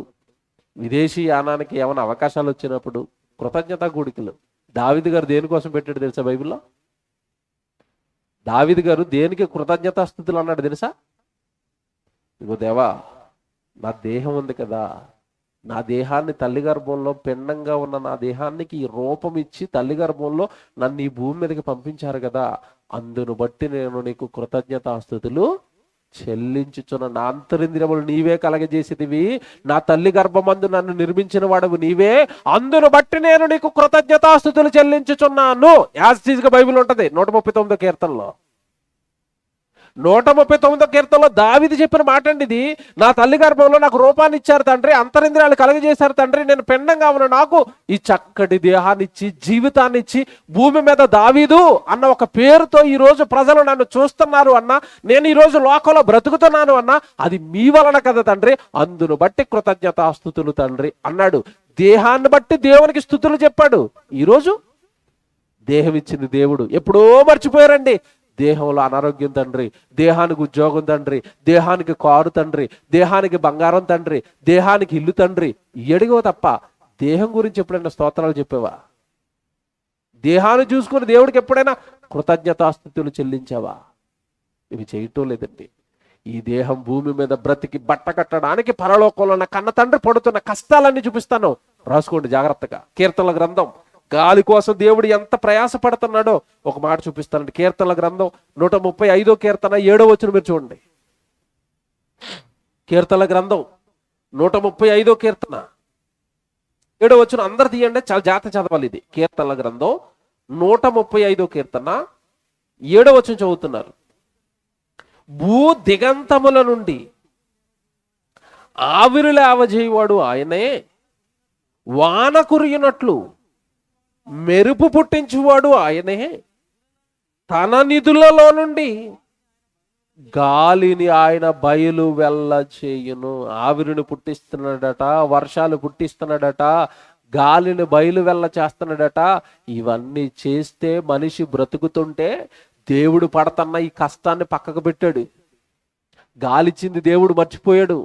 విదేశీ యానానికి ఏమైనా అవకాశాలు వచ్చినప్పుడు కృతజ్ఞత కూడికలు. దావీదు గారు దేనికోసం పెట్టాడు తెలుసా బైబిల్లో? దావీదు గారు దేనికి కృతజ్ఞతాస్తుతులు అన్నాడు తెలుసా? ఇగో దేవా, నా దేహం ఉంది కదా, నా దేహాన్ని తల్లి గర్భంలో పిండంగా ఉన్న నా దేహానికి ఈ రూపం ఇచ్చి తల్లి గర్భంలో నన్ను ఈ భూమి మీదకి పంపించారు కదా, అందును బట్టి నేను నీకు కృతజ్ఞతాస్తుతులు చెల్లించుచున్న. నా అంతరింద్రియములు నీవే కలగజేసేదివి, నా తల్లి గర్భమందు నన్ను నిర్మించిన వాడవు నీవే, అందును బట్టి నేను నీకు కృతజ్ఞతాస్తుతులు చెల్లించుచున్నాను. యాజ్ టీజ్గా బైబిల్ ఉంటుంది 139 కీర్తనలో. 139 కీర్తనలో దావీదు చెప్పిన మాట అండి ఇది. నా తల్లి గర్భంలో నాకు రూపాన్ని ఇచ్చారు తండ్రి, అంతరింద్రియాలు కలగజేశారు తండ్రి, నేను పెండంగా ఉన్న నాకు ఈ చక్కటి దేహాన్ని ఇచ్చి జీవితాన్ని ఇచ్చి భూమి మీద దావీదు అన్న ఒక పేరుతో ఈ రోజు ప్రజలు నన్ను చూస్తున్నారు అన్న, నేను ఈ రోజు లోకంలో బ్రతుకుతున్నాను అన్న, అది మీ వలన కదా తండ్రి, అందును బట్టి కృతజ్ఞతాస్తుతులు తండ్రి అన్నాడు. దేహాన్ని బట్టి దేవునికి స్తుతులు చెప్పాడు. ఈరోజు దేహం ఇచ్చింది దేవుడు. ఎప్పుడో మర్చిపోయారండి. దేహంలో అనారోగ్యం తండ్రి, దేహానికి ఉద్యోగం తండ్రి, దేహానికి కారు తండ్రి, దేహానికి బంగారం తండ్రి, దేహానికి ఇల్లు తండ్రి ఎడిగో తప్ప దేహం గురించి ఎప్పుడైనా స్తోత్రాలు చెప్పావా? దేహాన్ని చూసుకుని దేవుడికి ఎప్పుడైనా కృతజ్ఞతాస్తుతులు చెల్లించావా? ఇవి చేయటం లేదండి. ఈ దేహం భూమి మీద బ్రతికి బట్ట కట్టడానికి పరలోకంలో ఉన్న కన్న తండ్రి పడుతున్న కష్టాలన్నీ చూపిస్తాను, రాసుకోండి జాగ్రత్తగా. కీర్తనల గ్రంథం, గాలి కోసం దేవుడు ఎంత ప్రయాసపడుతున్నాడో ఒక మాట చూపిస్తానండి. కీర్తనల గ్రంథం 135 కీర్తన 7వ వచనం మీరు చూడండి. కీర్తనల గ్రంథం 135 కీర్తన 7వ వచనం అందరు తీయండి, చాలా జాగ్రత్త చదవాలి ఇది. కీర్తనల గ్రంథం 135 కీర్తన 7వ వచనం చదువుతున్నారు. భూ దిగంతముల నుండి ఆవిరులేవజేయువాడు ఆయనే, వాన కురియునట్లు మెరుపు పుట్టించువాడు ఆయనే, తన నిధులలో నుండి గాలిని ఆయన బయలు వెళ్ళ చేయును. ఆవిరిని పుట్టిస్తున్నాడట, వర్షాలు పుట్టిస్తున్నాడట, గాలిని బయలు వెళ్ళ చేస్తున్నాడట. ఇవన్నీ చేస్తే మనిషి బ్రతుకుతుంటే దేవుడు పడుతున్న ఈ కష్టాన్ని పక్కకు పెట్టాడు. గాలిచ్చింది దేవుడు మర్చిపోయాడు.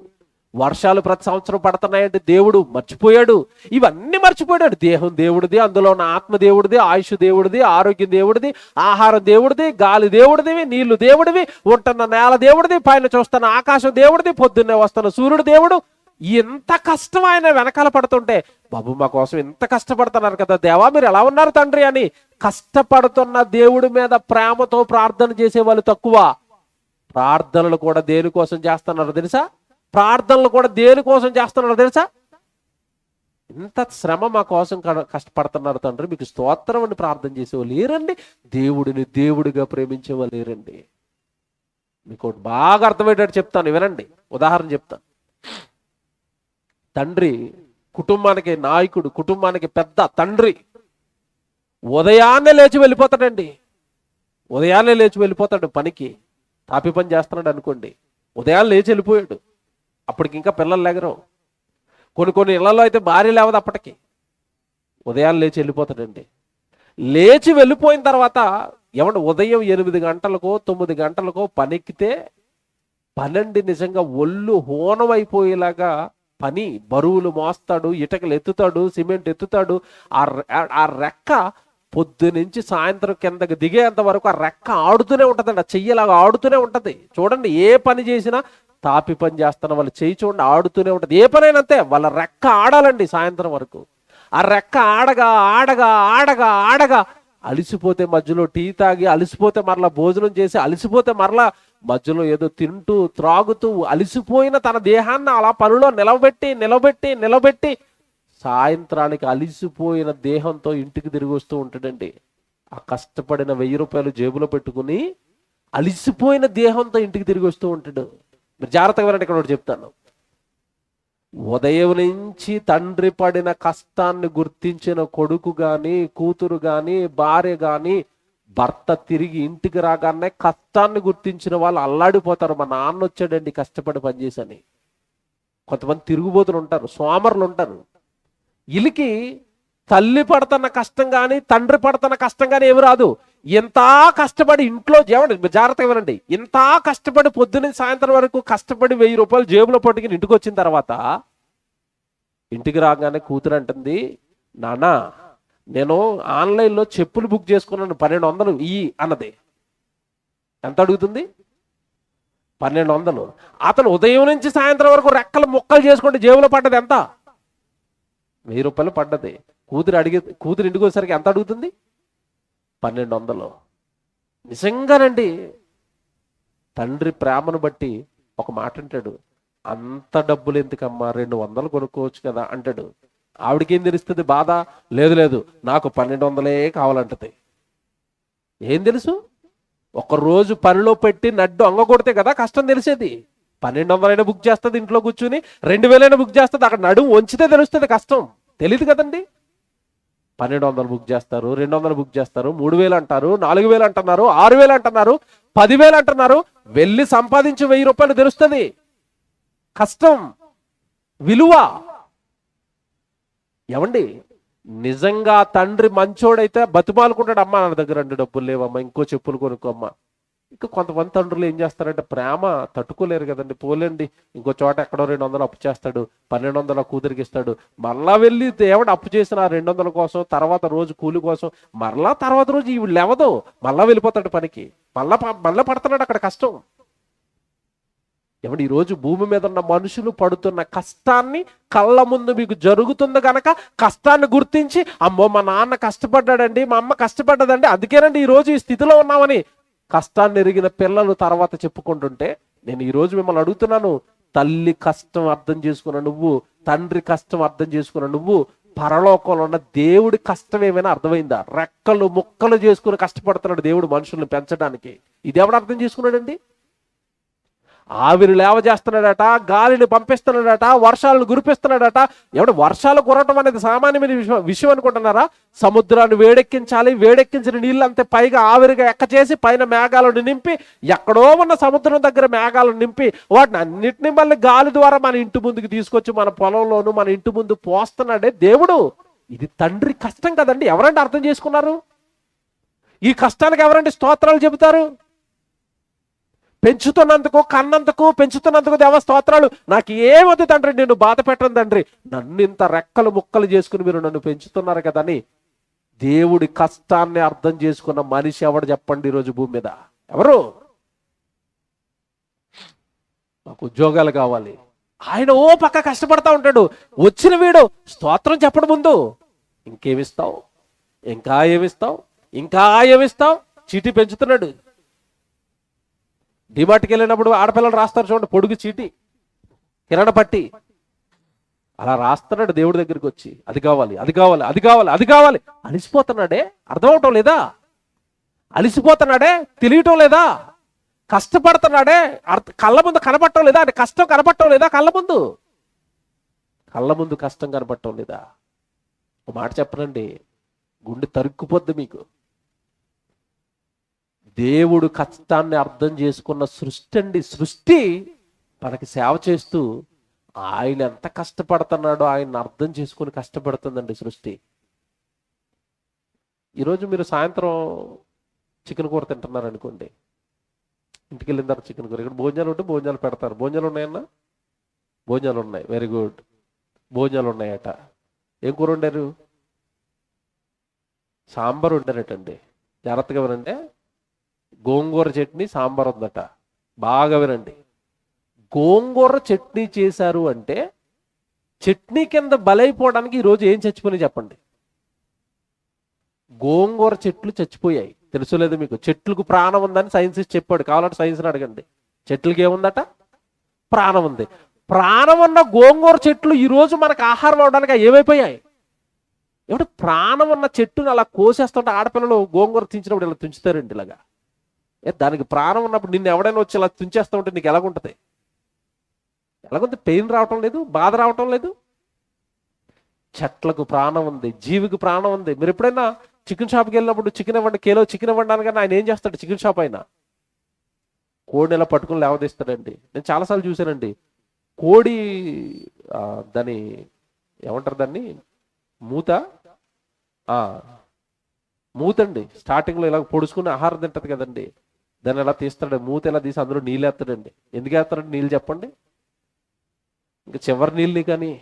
వర్షాలు ప్రతి సంవత్సరం పడుతున్నాయంటే దేవుడు మర్చిపోయాడు. ఇవన్నీ మర్చిపోయాడు. దేహం దేవుడిది, అందులో ఉన్న ఆత్మ దేవుడిది, ఆయుష్ దేవుడిది, ఆరోగ్యం దేవుడిది, ఆహారం దేవుడిది, గాలి దేవుడిది, నీళ్లు దేవుడివి, ఉంటున్న నేల దేవుడిది, పైన చూస్తున్న ఆకాశం దేవుడిది, పొద్దున్నే వస్తున్న సూర్యుడు దేవుడు. ఎంత కష్టం ఆయన వెనకాల పడుతుంటే, బాబు మా కోసం ఎంత కష్టపడుతున్నారు కదా దేవా, మీరు ఎలా ఉన్నారు తండ్రి అని కష్టపడుతున్న దేవుడి మీద ప్రేమతో ప్రార్థన చేసే వాళ్ళు తక్కువ. ప్రార్థనలు కూడా దేనికోసం చేస్తున్నారు తెలుసా? ప్రార్థనలు కూడా దేనికోసం చేస్తున్నారు తెలుసా? ఇంత శ్రమ మా కోసం కష్టపడుతున్నారు తండ్రి, మీకు స్తోత్రం అని ప్రార్థన చేసేవాళ్ళు లేరండి. దేవుడిని దేవుడిగా ప్రేమించేవాళ్ళు లేరండి. మీకు బాగా అర్థమయ్యేటట్టు చెప్తాను, వినండి. ఉదాహరణ చెప్తాను. తండ్రి కుటుంబానికి నాయకుడు, కుటుంబానికి పెద్ద తండ్రి ఉదయాన్నే లేచి వెళ్ళిపోతాడండి. ఉదయాన్నే లేచి వెళ్ళిపోతాడు పనికి. తాపి పని చేస్తున్నాడు అనుకోండి, ఉదయాన్నే లేచి వెళ్ళిపోయాడు. అప్పటికి ఇంకా పిల్లలు లేగరు. కొన్ని ఇళ్లలో అయితే భార్య లేవదు అప్పటికి. ఉదయాన్నే లేచి వెళ్ళిపోతాడండి. లేచి వెళ్ళిపోయిన తర్వాత ఏమంటే ఉదయం 8 గంటలకో 9 గంటలకో పనెక్కితే 12 నిజంగా ఒళ్ళు హోనం అయిపోయేలాగా పని, బరువులు మోస్తాడు, ఇటకలు ఎత్తుతాడు, సిమెంట్ ఎత్తుతాడు. ఆ రెక్క పొద్దు నుంచి సాయంత్రం కిందకి దిగేంత వరకు ఆ రెక్క ఆడుతూనే ఉంటుందండి. ఆ చెయ్యలాగా ఆడుతూనే ఉంటుంది. చూడండి, ఏ పని చేసినా తాపి పని చేస్తున్న వాళ్ళు చెయ్యి చూడండి ఆడుతూనే ఉంటుంది. ఏ పనైనా అంతే, వాళ్ళ రెక్క ఆడాలండి సాయంత్రం వరకు. ఆ రెక్క ఆడగా ఆడగా ఆడగా ఆడగా అలిసిపోతే మధ్యలో టీ తాగి, అలిసిపోతే మరలా భోజనం చేసి, అలిసిపోతే మరలా మధ్యలో ఏదో తింటూ త్రాగుతూ అలిసిపోయిన తన దేహాన్ని అలా పనిలో నిలబెట్టి సాయంత్రానికి అలిసిపోయిన దేహంతో ఇంటికి తిరిగి వస్తూ ఉంటాడండి. ఆ కష్టపడిన 1000 రూపాయలు జేబులో పెట్టుకుని అలిసిపోయిన దేహంతో ఇంటికి తిరిగి వస్తూ ఉంటాడు. మీరు జాగ్రత్తగా వినండి, ఇక్కడ ఒకటి చెప్తాను. ఉదయం నుంచి తండ్రి పడిన కష్టాన్ని గుర్తించిన కొడుకు గాని, కూతురు గాని, భార్య గాని, భర్త తిరిగి ఇంటికి రాగానే కష్టాన్ని గుర్తించిన వాళ్ళు అల్లాడిపోతారు. మా నాన్న వచ్చాడండి కష్టపడి పనిచేసని. కొంతమంది తిరుగుబోతులు ఉంటారు, సోమరులు ఉంటారు. వీళ్ళకి తల్లి పడుతున్న కష్టం కానీ, తండ్రి పడుతున్న కష్టం కానీ ఏమి రాదు. ఎంత కష్టపడి ఇంట్లో జాగ్రత్తగా వినండి, ఇంత కష్టపడి పొద్దున్న సాయంత్రం వరకు కష్టపడి 1000 రూపాయలు జేబులో పట్టుకుని ఇంటికి వచ్చిన తర్వాత ఇంటికి రాగానే కూతురు అంటుంది, నాన్న నేను ఆన్లైన్లో చెప్పులు బుక్ చేసుకున్నాను 1200 ఇయ్యి అన్నది. ఎంత అడుగుతుంది? 1200. అతను ఉదయం నుంచి సాయంత్రం వరకు రెక్కలు ముక్కలు చేసుకుంటే జేబులో పడ్డది ఎంత? 1000 రూపాయలు పడ్డది. కూతురు ఇంటికి వచ్చేసరికి ఎంత అడుగుతుంది? 1200. నిజంగానండి, తండ్రి ప్రేమను బట్టి ఒక మాట అంటాడు, అంత డబ్బులు ఎందుకమ్మా, 200 కొనుక్కోవచ్చు కదా అంటాడు. ఆవిడకేం తెలుస్తుంది బాధ? లేదు లేదు నాకు 1200 కావాలంటది. ఏం తెలుసు? ఒకరోజు పనిలో పెట్టి నడ్డు అంగకొడితే కదా కష్టం తెలిసేది. 1200 బుక్ చేస్తుంది, ఇంట్లో కూర్చుని 2000 బుక్ చేస్తుంది, అక్కడ నడుము వంచితే తెలుస్తుంది కష్టం. తెలియదు కదండి. 1200 బుక్ చేస్తారు, 200 బుక్ చేస్తారు, 3000 అంటారు, 4000 అంటున్నారు, 6000 అంటున్నారు, 10,000 అంటున్నారు. వెళ్ళి సంపాదించి 1000 రూపాయలు తెలుస్తుంది కష్టం విలువ. ఏమండి, నిజంగా తండ్రి మంచోడైతే బతిమాలుకుంటాడు, అమ్మ నా దగ్గర 2 డబ్బులు లేవమ్మా, ఇంకో చెప్పులు కొనుక్కోమ్మా. ఇంకా కొంతమంది తండ్రులు ఏం చేస్తారంటే ప్రేమ తట్టుకోలేరు కదండి, పోలేండి ఇంకో చోట ఎక్కడో 200 అప్పు చేస్తాడు, 1200 కూతురికి ఇస్తాడు. మరలా వెళ్ళి దేవుడు అప్పు చేసిన 200 కోసం, తర్వాత రోజు కూలి కోసం, మరలా తర్వాత రోజు ఇవి లేవదు, మళ్ళా వెళ్ళిపోతాడు పనికి, మళ్ళా పడుతున్నాడు అక్కడ కష్టం. ఏమంటే ఈరోజు భూమి మీద ఉన్న మనుషులు పడుతున్న కష్టాన్ని కళ్ళ ముందు మీకు జరుగుతుంది కనుక కష్టాన్ని గుర్తించి, అమ్మో మా నాన్న కష్టపడ్డాడండి, మా అమ్మ కష్టపడ్డదండి, అందుకేనండి ఈరోజు ఈ స్థితిలో ఉన్నామని కష్టాన్ని ఎరిగిన పిల్లలు తర్వాత చెప్పుకుంటుంటే, నేను ఈరోజు మిమ్మల్ని అడుగుతున్నాను, తల్లి కష్టం అర్థం చేసుకున్న నువ్వు, తండ్రి కష్టం అర్థం చేసుకున్న నువ్వు, పరలోకంలో ఉన్న దేవుడి కష్టం ఏమైనా అర్థమైందా? రెక్కలు ముక్కలు చేసుకుని కష్టపడుతున్నాడు దేవుడు మనుషుల్ని పెంచడానికి. ఇది ఎవడు అర్థం చేసుకున్నాడండి? ఆవిరి లేవ చేస్తున్నాడట, గాలిని పంపిస్తున్నాడట, వర్షాలను కురిపిస్తున్నాడట. ఎవడు వర్షాలు కురవటం అనేది సామాన్యమైన విషయం అనుకుంటున్నారా? సముద్రాన్ని వేడెక్కించాలి, వేడెక్కించిన నీళ్ళు అంతే పైగా ఆవిరిగా ఎక్కచేసి పైన మేఘాలను నింపి, ఎక్కడో ఉన్న సముద్రం దగ్గర మేఘాలను నింపి వాటిని అన్నిటినీ మళ్ళీ గాలి ద్వారా మన ఇంటి ముందుకు తీసుకొచ్చి మన పొలంలోను మన ఇంటి ముందు పోస్తున్నాడే దేవుడు. ఇది తండ్రి కష్టం కదండి. ఎవరంటే అర్థం చేసుకున్నారు? ఈ కష్టానికి ఎవరంటే స్తోత్రాలు చెబుతారు? పెంచుతున్నందుకు, కన్నందుకు, పెంచుతున్నందుకు దేవ స్తోత్రాలు. నాకు ఏమొద్దు తండ్రి, నేను బాధ పెట్టను తండ్రి, నన్ను ఇంత రెక్కలు ముక్కలు చేసుకుని మీరు నన్ను పెంచుతున్నారు కదని దేవుడి కష్టాన్ని అర్థం చేసుకున్న మనిషి ఎవడు చెప్పండి ఈరోజు భూమి మీద? ఎవరు? మాకు ఉద్యోగాలు కావాలి, ఆయన ఓ పక్క కష్టపడతా ఉంటాడు. వచ్చిన వీడు స్తోత్రం చెప్పడం ముందు ఇంకేమిస్తావు, ఇంకా ఏమిస్తావు, ఇంకా ఏమిస్తావు, చీటీ పెంచుతున్నాడు. డిమార్ట్కి వెళ్ళినప్పుడు ఆడపిల్లలు రాస్తారు చూడండి, పొడుగు చీటీ, కిరణ పట్టి, అలా రాస్తున్నాడు దేవుడి దగ్గరికి వచ్చి, అది కావాలి, అది కావాలి, అది కావాలి, అది కావాలి. అలిసిపోతున్నాడే, అర్థం అవటం లేదా? అలిసిపోతున్నాడే, తెలియటం లేదా? కష్టపడుతున్నాడే, కళ్ళ ముందు కనపడటం లేదా? అంటే కష్టం కనపడటం లేదా? కళ్ళ ముందు కష్టం కనపడటం లేదా? ఒక మాట చెప్పనండి, గుండె తరుక్కుపోద్ది మీకు. దేవుడు కష్టాన్ని అర్థం చేసుకున్న సృష్టి అండి. సృష్టి మనకి సేవ చేస్తూ ఆయన ఎంత కష్టపడుతున్నాడో ఆయన అర్థం చేసుకుని కష్టపడుతుందండి సృష్టి. ఈరోజు మీరు సాయంత్రం చికెన్ కూర తింటున్నారు అనుకోండి, ఇంటికి వెళ్ళిన తర్వాత చికెన్ కూర, ఇక్కడ భోజనాలు ఉంటే భోజనాలు పెడతారు. భోజనాలు ఉన్నాయన్నా? భోజనాలు ఉన్నాయి, వెరీ గుడ్. భోజనాలు ఉన్నాయట. ఏం కూర వండారు? సాంబార్ వండారటండి. జాగ్రత్తగా వినండి, గోంగూర చట్నీ సాంబార్ ఉందట. బాగా వినండి, గోంగూర చట్నీ చేశారు అంటే చట్నీ కింద బలైపోవడానికి ఈరోజు ఏం చచ్చిపోయినాయి చెప్పండి? గోంగూర చెట్లు చచ్చిపోయాయి. తెలుసు లేదు మీకు? చెట్లకు ప్రాణం ఉందని సైన్సిస్ట్ చెప్పాడు, కావాలంటే సైన్స్ని అడగండి. చెట్లకి ఏముందట? ప్రాణం ఉంది. ప్రాణం ఉన్న గోంగూర చెట్లు ఈరోజు మనకు ఆహారం అవడానికి ఏమైపోయాయి? ఏమిటి, ప్రాణం ఉన్న చెట్టును అలా కోసేస్తుంటే ఆడపిల్లలు గోంగూర తుంచినప్పుడు ఇలా తుంచుతారండి ఇలాగా. దానికి ప్రాణం ఉన్నప్పుడు నిన్ను ఎవడైనా వచ్చి ఇలా తుంచేస్తూ ఉంటే నీకు ఎలాగుంటుంది? ఎలాగుంది? పెయిన్ రావటం లేదు, బాధ రావటం లేదు. చెట్లకు ప్రాణం ఉంది, జీవికి ప్రాణం ఉంది. మీరు ఎప్పుడైనా చికెన్ షాప్కి వెళ్ళినప్పుడు చికెన్ ఇవ్వండి, కిలో చికెన్ ఇవ్వండి అనగానే ఆయన ఏం చేస్తాడు? చికెన్ షాప్ అయినా కోడిని ఇలా పట్టుకుని లేవదీస్తాడండి. నేను చాలాసార్లు చూశానండి. కోడి దాని ఏమంటారు దాన్ని, మూత మూతండి. స్టార్టింగ్లో ఇలా పొడుచుకుని ఆహారం తింటది కదండి, దాన్ని ఎలా తీస్తాడు, మూత ఎలా తీసి అందులో నీళ్ళు వేస్తాడండి. ఎందుకు వేస్తాడండి నీళ్ళు చెప్పండి? ఇంకా చివరి నీళ్ళు కానీ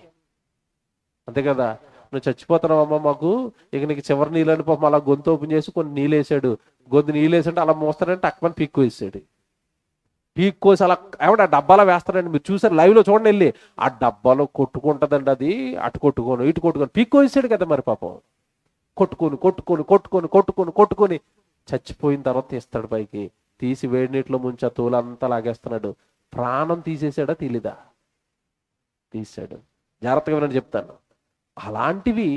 అంతే కదా. నువ్వు చచ్చిపోతున్నావమ్మా మాకు, ఇక నీకు చివరి నీళ్ళు అని పాపం అలా గొంతు ఓపెన్ చేసి కొన్ని నీళ్ళు వేసాడు. గొంతు నీళ్ళు వేసాడు, అలా మోస్తాడంటే అక్కమని పీక్కు వేసాడు. పీక్ కోసి అలా ఏమంటే ఆ డబ్బాలో వేస్తాడండి. మీరు చూసారు లైవ్లో చూడండి వెళ్ళి. ఆ డబ్బాలో కొట్టుకుంటుందండి అది, అటు కొట్టుకోను ఇటు కొట్టుకొని పీక్ కోసాడు కదా మరి పాపం. కొట్టుకొని కొట్టుకొని కొట్టుకొని కొట్టుకొని కొట్టుకొని చచ్చిపోయిన తర్వాత తీస్తాడు పైకి. తీసి వేడి నీటిలో ముంచి ఆ తోలంతా లాగేస్తున్నాడు. ప్రాణం తీసేసాడా? తెలీదా? తీసాడు. జాగ్రత్తగా వినండి చెప్తాను. అలాంటివి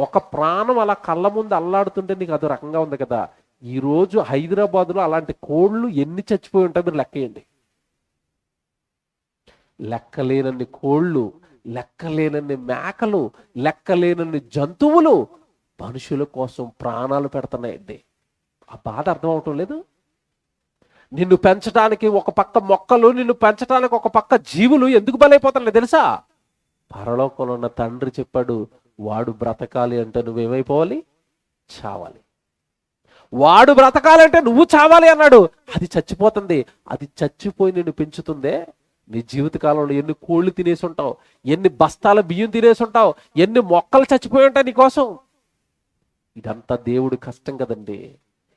ఒక ప్రాణం అలా కళ్ళ ముందు అల్లాడుతుంటే నీకు అదో రకంగా ఉంది కదా. ఈరోజు హైదరాబాద్లో అలాంటి కోళ్ళు ఎన్ని చచ్చిపోయి ఉంటాయి మీరు లెక్కేయండి. లెక్కలేనన్ని కోళ్ళు, లెక్కలేనన్ని మేకలు, లెక్కలేనన్ని జంతువులు మనుషుల కోసం ప్రాణాలు పెడుతున్నాయండి. ఆ బాధ అర్థం అవటం లేదు. నిన్ను పెంచడానికి ఒక పక్క మొక్కలు, నిన్ను పెంచడానికి ఒక పక్క జీవులు ఎందుకు బలైపోతున్నాయి తెలుసా? పరలోకంలో ఉన్న తండ్రి చెప్పాడు, వాడు బ్రతకాలి అంటే నువ్వేమైపోవాలి? చావాలి. వాడు బ్రతకాలంటే నువ్వు చావాలి అన్నాడు. అది చచ్చిపోతుంది. అది చచ్చిపోయి నిన్ను పెంచుతుందే. నీ జీవితకాలంలో ఎన్ని కోళ్ళు తినేసి ఉంటావు, ఎన్ని బస్తాల బియ్యం తినేసి ఉంటావు, ఎన్ని మొక్కలు చచ్చిపోయి ఉంటాయి నీకోసం. ఇదంతా దేవుడి కష్టం కదండి.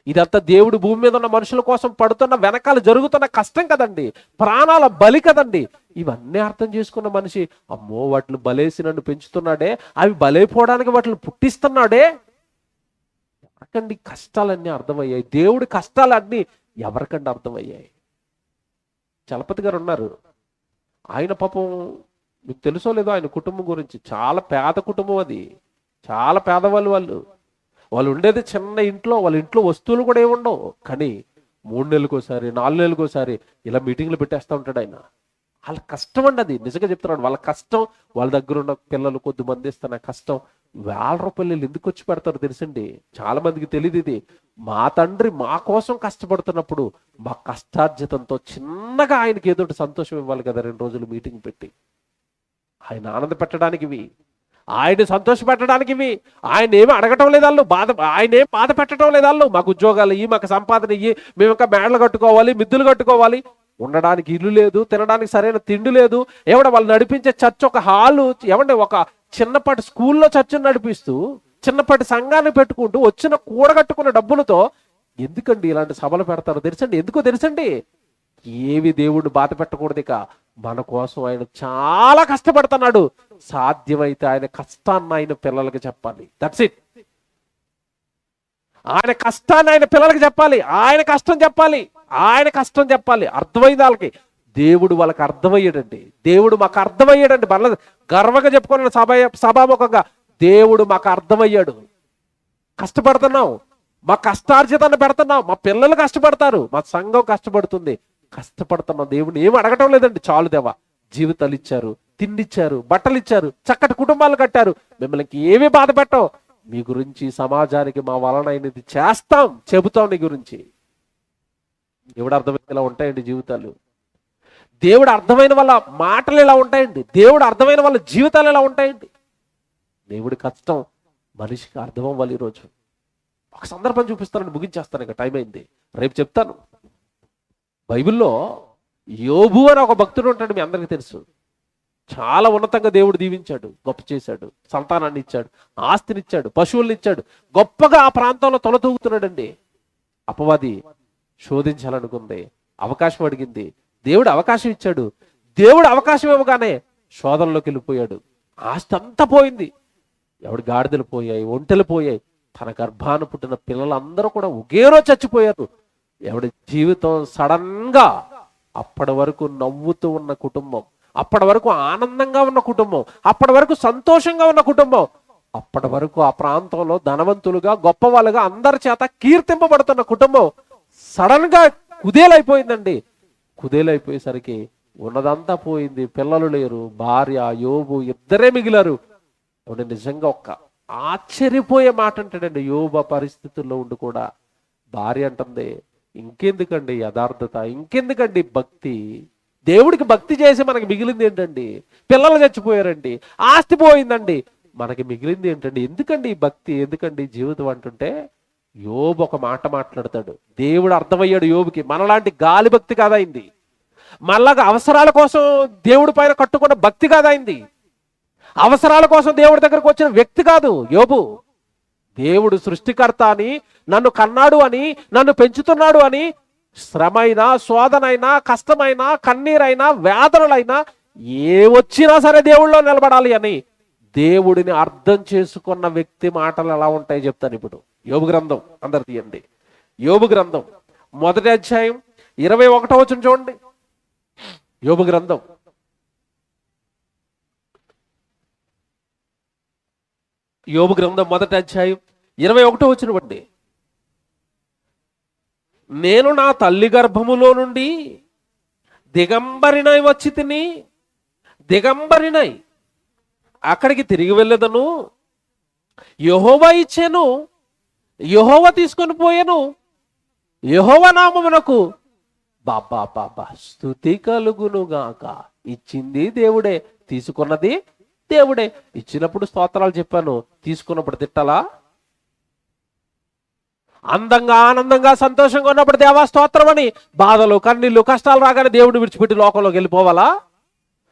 ఇదంతా దేవుడు భూమి మీద ఉన్న మనుషుల కోసం పడుతున్న వెనకాల జరుగుతున్న కష్టం కదండి, ప్రాణాల బలి కదండి. ఇవన్నీ అర్థం చేసుకున్న మనిషి, అమ్మో వాటిని బలేసి నన్ను పెంచుతున్నాడే, అవి బలైపోవడానికి వాటిని పుట్టిస్తున్నాడే. ఎవరికండి కష్టాలన్నీ అర్థమయ్యాయి? దేవుడి కష్టాలన్నీ ఎవరికండి అర్థమయ్యాయి? చలపతి గారు ఉన్నారు. ఆయన పాపం మీకు తెలుసో లేదో ఆయన కుటుంబం గురించి. చాలా పేద కుటుంబం అది, చాలా పేదవాళ్ళు. వాళ్ళు ఉండేది చిన్న ఇంట్లో. వాళ్ళ ఇంట్లో వస్తువులు కూడా ఏమి ఉండవు. కానీ 3 నెలలకోసారి 4 నెలలకోసారి ఇలా మీటింగ్లు పెట్టేస్తూ ఉంటాడు ఆయన. వాళ్ళ కష్టం అండి అది. నిజంగా చెప్తున్నాడు, వాళ్ళ కష్టం. వాళ్ళ దగ్గర ఉన్న పిల్లలు కొద్దిమంది ఇస్తున్న కష్టం. ₹1,000 ఎందుకు వచ్చి పెడతారు తెలుసండి? చాలా మందికి తెలియదు ఇది. మా తండ్రి మా కోసం కష్టపడుతున్నప్పుడు మా కష్టార్జితంతో చిన్నగా ఆయనకి ఏదో సంతోషం ఇవ్వాలి కదా. 2 రోజులు మీటింగ్ పెట్టి ఆయన ఆనంద పెట్టడానికి ఇవి, ఆయన సంతోష పెట్టడానికి ఇవి. ఆయన ఏమి అడగటం లేదు వాళ్ళు, ఆయన ఏం బాధ పెట్టడం లేదు వాళ్ళు. మాకు ఉద్యోగాలు ఇయ్యి, మాకు సంపాదన ఇయ్యి, మేము ఇంకా మేడలు కట్టుకోవాలి, మిద్దులు కట్టుకోవాలి. ఉండడానికి ఇల్లు లేదు, తినడానికి సరైన తిండి లేదు. వాళ్ళు నడిపించే చర్చ్ ఒక హాలు, ఒక చిన్నపాటి స్కూల్లో చర్చను నడిపిస్తూ చిన్నపాటి సంఘాన్ని పెట్టుకుంటూ వచ్చిన కూడగట్టుకున్న డబ్బులతో ఎందుకండి ఇలాంటి సభలు పెడతారో తెలుసండి? ఎందుకో తెలుసండి? ఏవి దేవుడిని బాధ పెట్టకూడదు. ఇక మన కోసం ఆయన చాలా కష్టపడుతున్నాడు. సాధ్యమైతే ఆయన కష్టాన్ని ఆయన పిల్లలకి చెప్పాలి. That's it. ఆయన కష్టాన్ని ఆయన పిల్లలకి చెప్పాలి. ఆయన కష్టం చెప్పాలి. ఆయన కష్టం చెప్పాలి. అర్థమైంది వాళ్ళకి. దేవుడు వాళ్ళకి అర్థమయ్యాడండి. దేవుడు మాకు అర్థమయ్యాడండి. మళ్ళీ గర్వంగా చెప్పుకున్న సభాముఖంగా దేవుడు మాకు అర్థమయ్యాడు. కష్టపడుతున్నాం, మా కష్టార్జితాన్ని పెడుతున్నాం, మా పిల్లలు కష్టపడతారు, మా సంఘం కష్టపడుతుంది. కష్టపడుతున్నాం. దేవుడిని ఏమి అడగటం లేదండి. చాలు దేవా, జీవితాలు ఇచ్చారు, తిండి ఇచ్చారు, బట్టలు ఇచ్చారు, చక్కటి కుటుంబాలు కట్టారు, మిమ్మల్ని ఏమీ బాధ పెట్టం. మీ గురించి సమాజానికి మా వలన అయినది చేస్తాం, చెబుతాం నీ గురించి. దేవుడు అర్థమైనలా ఉంటాయండి జీవితాలు. దేవుడు అర్థమైన వాళ్ళ మాటలు ఎలా ఉంటాయండి. దేవుడు అర్థమైన వాళ్ళ జీవితాలు ఎలా ఉంటాయండి. దేవుడి కష్టం మనిషికి అర్థం అవ్వాలి. ఈరోజు ఒక సందర్భం చూపిస్తానని ముగించేస్తాను, ఇక టైం అయింది, రేపు చెప్తాను. బైబిల్లో యోబు అని ఒక భక్తుడు ఉంటాడు, మీ అందరికీ తెలుసు. చాలా ఉన్నతంగా దేవుడు దీవించాడు, గొప్ప చేశాడు, సంతానాన్ని ఇచ్చాడు, ఆస్తినిచ్చాడు, పశువుల్ని ఇచ్చాడు, గొప్పగా ఆ ప్రాంతంలో తొలతూగుతున్నాడండి. అపవాది శోధించాలనుకుంది, అవకాశం అడిగింది, దేవుడు అవకాశం ఇచ్చాడు. దేవుడు అవకాశం ఇవ్వగానే శోధనలోకి వెళ్ళిపోయాడు. ఆస్తి అంతా పోయింది. గాడిదలు పోయాయి, ఒంటెలు పోయాయి. తన గర్భాన పుట్టిన పిల్లలందరూ కూడా ఒకే రోజు చచ్చిపోయారు. జీవితం సడన్ గా అప్పటి వరకు నవ్వుతూ ఉన్న కుటుంబం, అప్పటి వరకు ఆనందంగా ఉన్న కుటుంబం, అప్పటి వరకు సంతోషంగా ఉన్న కుటుంబం, అప్పటి వరకు ఆ ప్రాంతంలో ధనవంతులుగా గొప్ప వాళ్ళుగా అందరి చేత కీర్తింపబడుతున్న కుటుంబం సడన్ గా కుదేలైపోయిందండి. కుదేలైపోయేసరికి ఉన్నదంతా పోయింది. పిల్లలు లేరు, భార్య యోబు ఇద్దరే మిగిలారు. అవును, నిజంగా ఒక్క ఆశ్చర్యపోయే మాట అంటాడండి. యోబు ఆ పరిస్థితుల్లో ఉండి కూడా భార్య అంటుంది, ఇంకెందుకండి యథార్థత, ఇంకెందుకండి భక్తి, దేవుడికి భక్తి చేసి మనకి మిగిలింది ఏంటండి, పిల్లలు చచ్చిపోయారండి, ఆస్తి పోయిందండి, మనకి మిగిలింది ఏంటండి, ఎందుకండి ఈ భక్తి, ఎందుకండి ఈ జీవితం అంటుంటే యోబు ఒక మాట మాట్లాడతాడు. దేవుడు అర్థమయ్యాడు యోబుకి, మనలాంటి గాలి భక్తి కాదైంది, మళ్ళా అవసరాల కోసం దేవుడి పైన కట్టుకున్న భక్తి కాదైంది, అవసరాల కోసం దేవుడి దగ్గరకు వచ్చిన వ్యక్తి కాదు యోబు. దేవుడు సృష్టికర్త అని, నన్ను కన్నాడు అని, నన్ను పెంచుతున్నాడు అని, శ్రమైనా, శోధనైనా, కష్టమైనా, కన్నీరైనా, వేదనలైనా ఏ వచ్చినా సరే దేవుళ్ళో నిలబడాలి అని దేవుడిని అర్థం చేసుకున్న వ్యక్తి మాటలు ఎలా ఉంటాయి చెప్తాను ఇప్పుడు. యోబు గ్రంథం అందరు తీయండి. యోబు గ్రంథం 1వ అధ్యాయం 21వ వచనం చూడండి. యోబు గ్రంథం 1వ అధ్యాయం 21వ వచనం అండి. నేను నా తల్లి గర్భములో నుండి దిగంబరినై వచ్చి తిని, దిగంబరినై అక్కడికి తిరిగి వెళ్ళదను, యెహోవా ఇచ్చాను, యెహోవా తీసుకొని పోయాను, యెహోవా నామమునకు బాబా బాబా స్తుతి కలుగునుగాక. ఇచ్చింది దేవుడే, తీసుకున్నది దేవుడే. ఇచ్చినప్పుడు స్తోత్రాలు చెప్పాను, తీసుకున్నప్పుడు తిట్టాలా? అందంగా, ఆనందంగా, సంతోషంగా ఉన్నప్పుడు దేవా స్తోత్రం అని, బాధలు, కన్నీళ్లు, కష్టాలు రాగానే దేవుడిని విడిచిపెట్టి లోకంలోకి వెళ్ళిపోవాలా?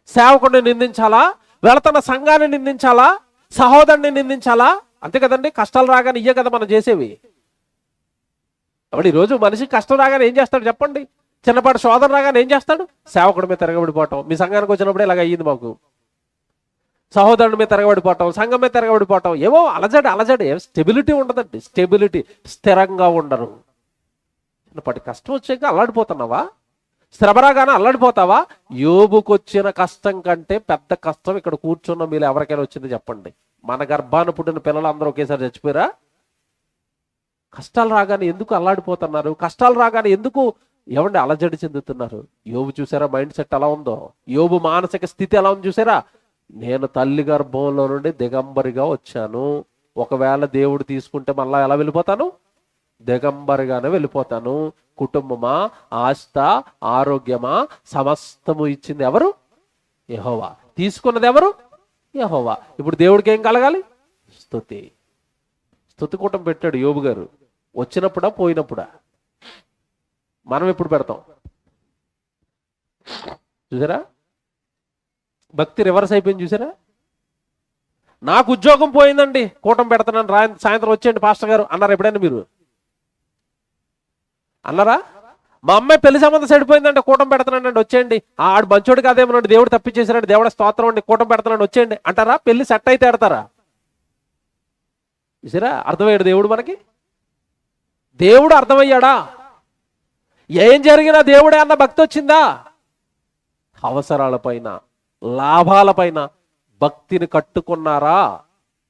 సేవకుడిని నిందించాలా? వెళుతున్న సంఘాన్ని నిందించాలా? సహోదరుని నిందించాలా? అంతే కదండి. కష్టాలు రాగానే ఇయ్యే కదా మనం చేసేవి. అప్పుడు ఈరోజు మనిషి కష్టం రాగానే ఏం చేస్తాడు చెప్పండి? చిన్నపాటి శోధన రాగానే ఏం చేస్తాడు? సేవకుడి మీద తిరగబడిపోవటం. మీ సంఘానికి వచ్చినప్పుడు ఇలాగ అయ్యింది మాకు. సహోదరుడి మీద తిరగబడిపోవటం, సంఘం మీద తిరగబడిపోవటం, ఏవో అలజడి స్టెబిలిటీ ఉండదండి. స్టెబిలిటీ, స్థిరంగా ఉండరు. చిన్నపాటి కష్టం వచ్చాక అల్లాడిపోతున్నావా? శ్రమ రాగానే అల్లాడిపోతావా? యోబుకు వచ్చిన కష్టం కంటే పెద్ద కష్టం ఇక్కడ కూర్చున్న మీరు ఎవరికైనా వచ్చింది చెప్పండి. మన గర్భాన పుట్టిన పిల్లలు అందరూ ఒకేసారి చచ్చిపోయారా? కష్టాలు రాగానే ఎందుకు అల్లాడిపోతున్నారు? కష్టాలు రాగానే ఎందుకు ఏమండి అలజడి చెందుతున్నారు? యోబు చూసారా మైండ్ సెట్ ఎలా ఉందో? యోబు మానసిక స్థితి ఎలా ఉంది చూసారా? నేను తల్లి గర్భంలో నుండి దిగంబరిగా వచ్చాను, ఒకవేళ దేవుడు తీసుకుంటే మళ్ళా ఎలా వెళ్ళిపోతాను? దిగంబరిగానే వెళ్ళిపోతాను. కుటుంబమా, ఆస్త, ఆరోగ్యమా, సమస్తము ఇచ్చింది ఎవరు? యెహోవా. తీసుకున్నది ఎవరు? యెహోవా. ఇప్పుడు దేవుడికి ఏం కలగాలి? స్తుతి. స్తుతి కూటం పెట్టాడు యోబు గారు. వచ్చినప్పుడా పోయినప్పుడా? మనం ఎప్పుడు పెడతాం చూసారా? భక్తి రివర్స్ అయిపోయింది చూసారా? నాకు ఉద్యోగం పోయిందండి, కూటం పెడతానని సాయంత్రం వచ్చేయండి పాస్టర్ గారు అన్నారు ఎప్పుడైనా మీరు? అన్నారా? మా అమ్మాయి పెళ్లి సంబంధం చెడిపోయిందంటే కూటం పెడతానండి వచ్చేయండి, ఆడు మంచోడు కాదేమోనండి, దేవుడు తప్పించేసారండి, దేవుడు స్తోత్రం అండి, కూటం పెడతానండి వచ్చేయండి అంటారా? పెళ్లి సెట్ అయితే ఆడతారా? చూసారా? అర్థమయ్యాడు దేవుడు మనకి. దేవుడు అర్థమయ్యాడా? ఏం జరిగినా దేవుడే అన్న భక్తి వచ్చిందా? అవసరాలపైన, లాభాలపైన భక్తిని కట్టుకున్నారా?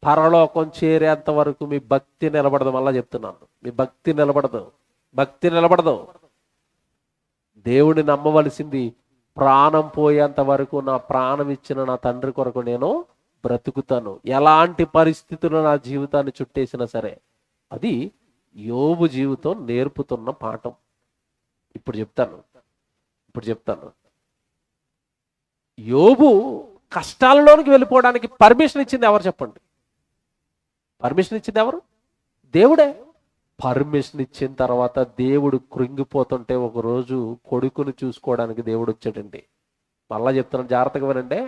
పరలోకం చేరేంత వరకు మీ భక్తి నిలబడదు. మళ్ళా చెప్తున్నాను, మీ భక్తి నిలబడదు. భక్తి నిలబడదు. దేవుడిని నమ్మవలసింది ప్రాణం పోయేంత వరకు. నా ప్రాణం ఇచ్చిన నా తండ్రి కొరకు నేను బ్రతుకుతాను, ఎలాంటి పరిస్థితుల్లో నా జీవితాన్ని చుట్టేసినా సరే. అది యోబు జీవితం నేర్పుతున్న పాఠం. ఇప్పుడు చెప్తాను. యోబు కష్టాలలోనికి వెళ్ళిపోవడానికి పర్మిషన్ ఇచ్చింది ఎవరు చెప్పండి? పర్మిషన్ ఇచ్చింది ఎవరు? దేవుడే. పర్మిషన్ ఇచ్చిన తర్వాత దేవుడు కృంగిపోతుంటే ఒకరోజు కొడుకుని చూసుకోవడానికి దేవుడు వచ్చాడండి. మళ్ళా చెప్తున్నాను, జాగ్రత్తగా వినండి.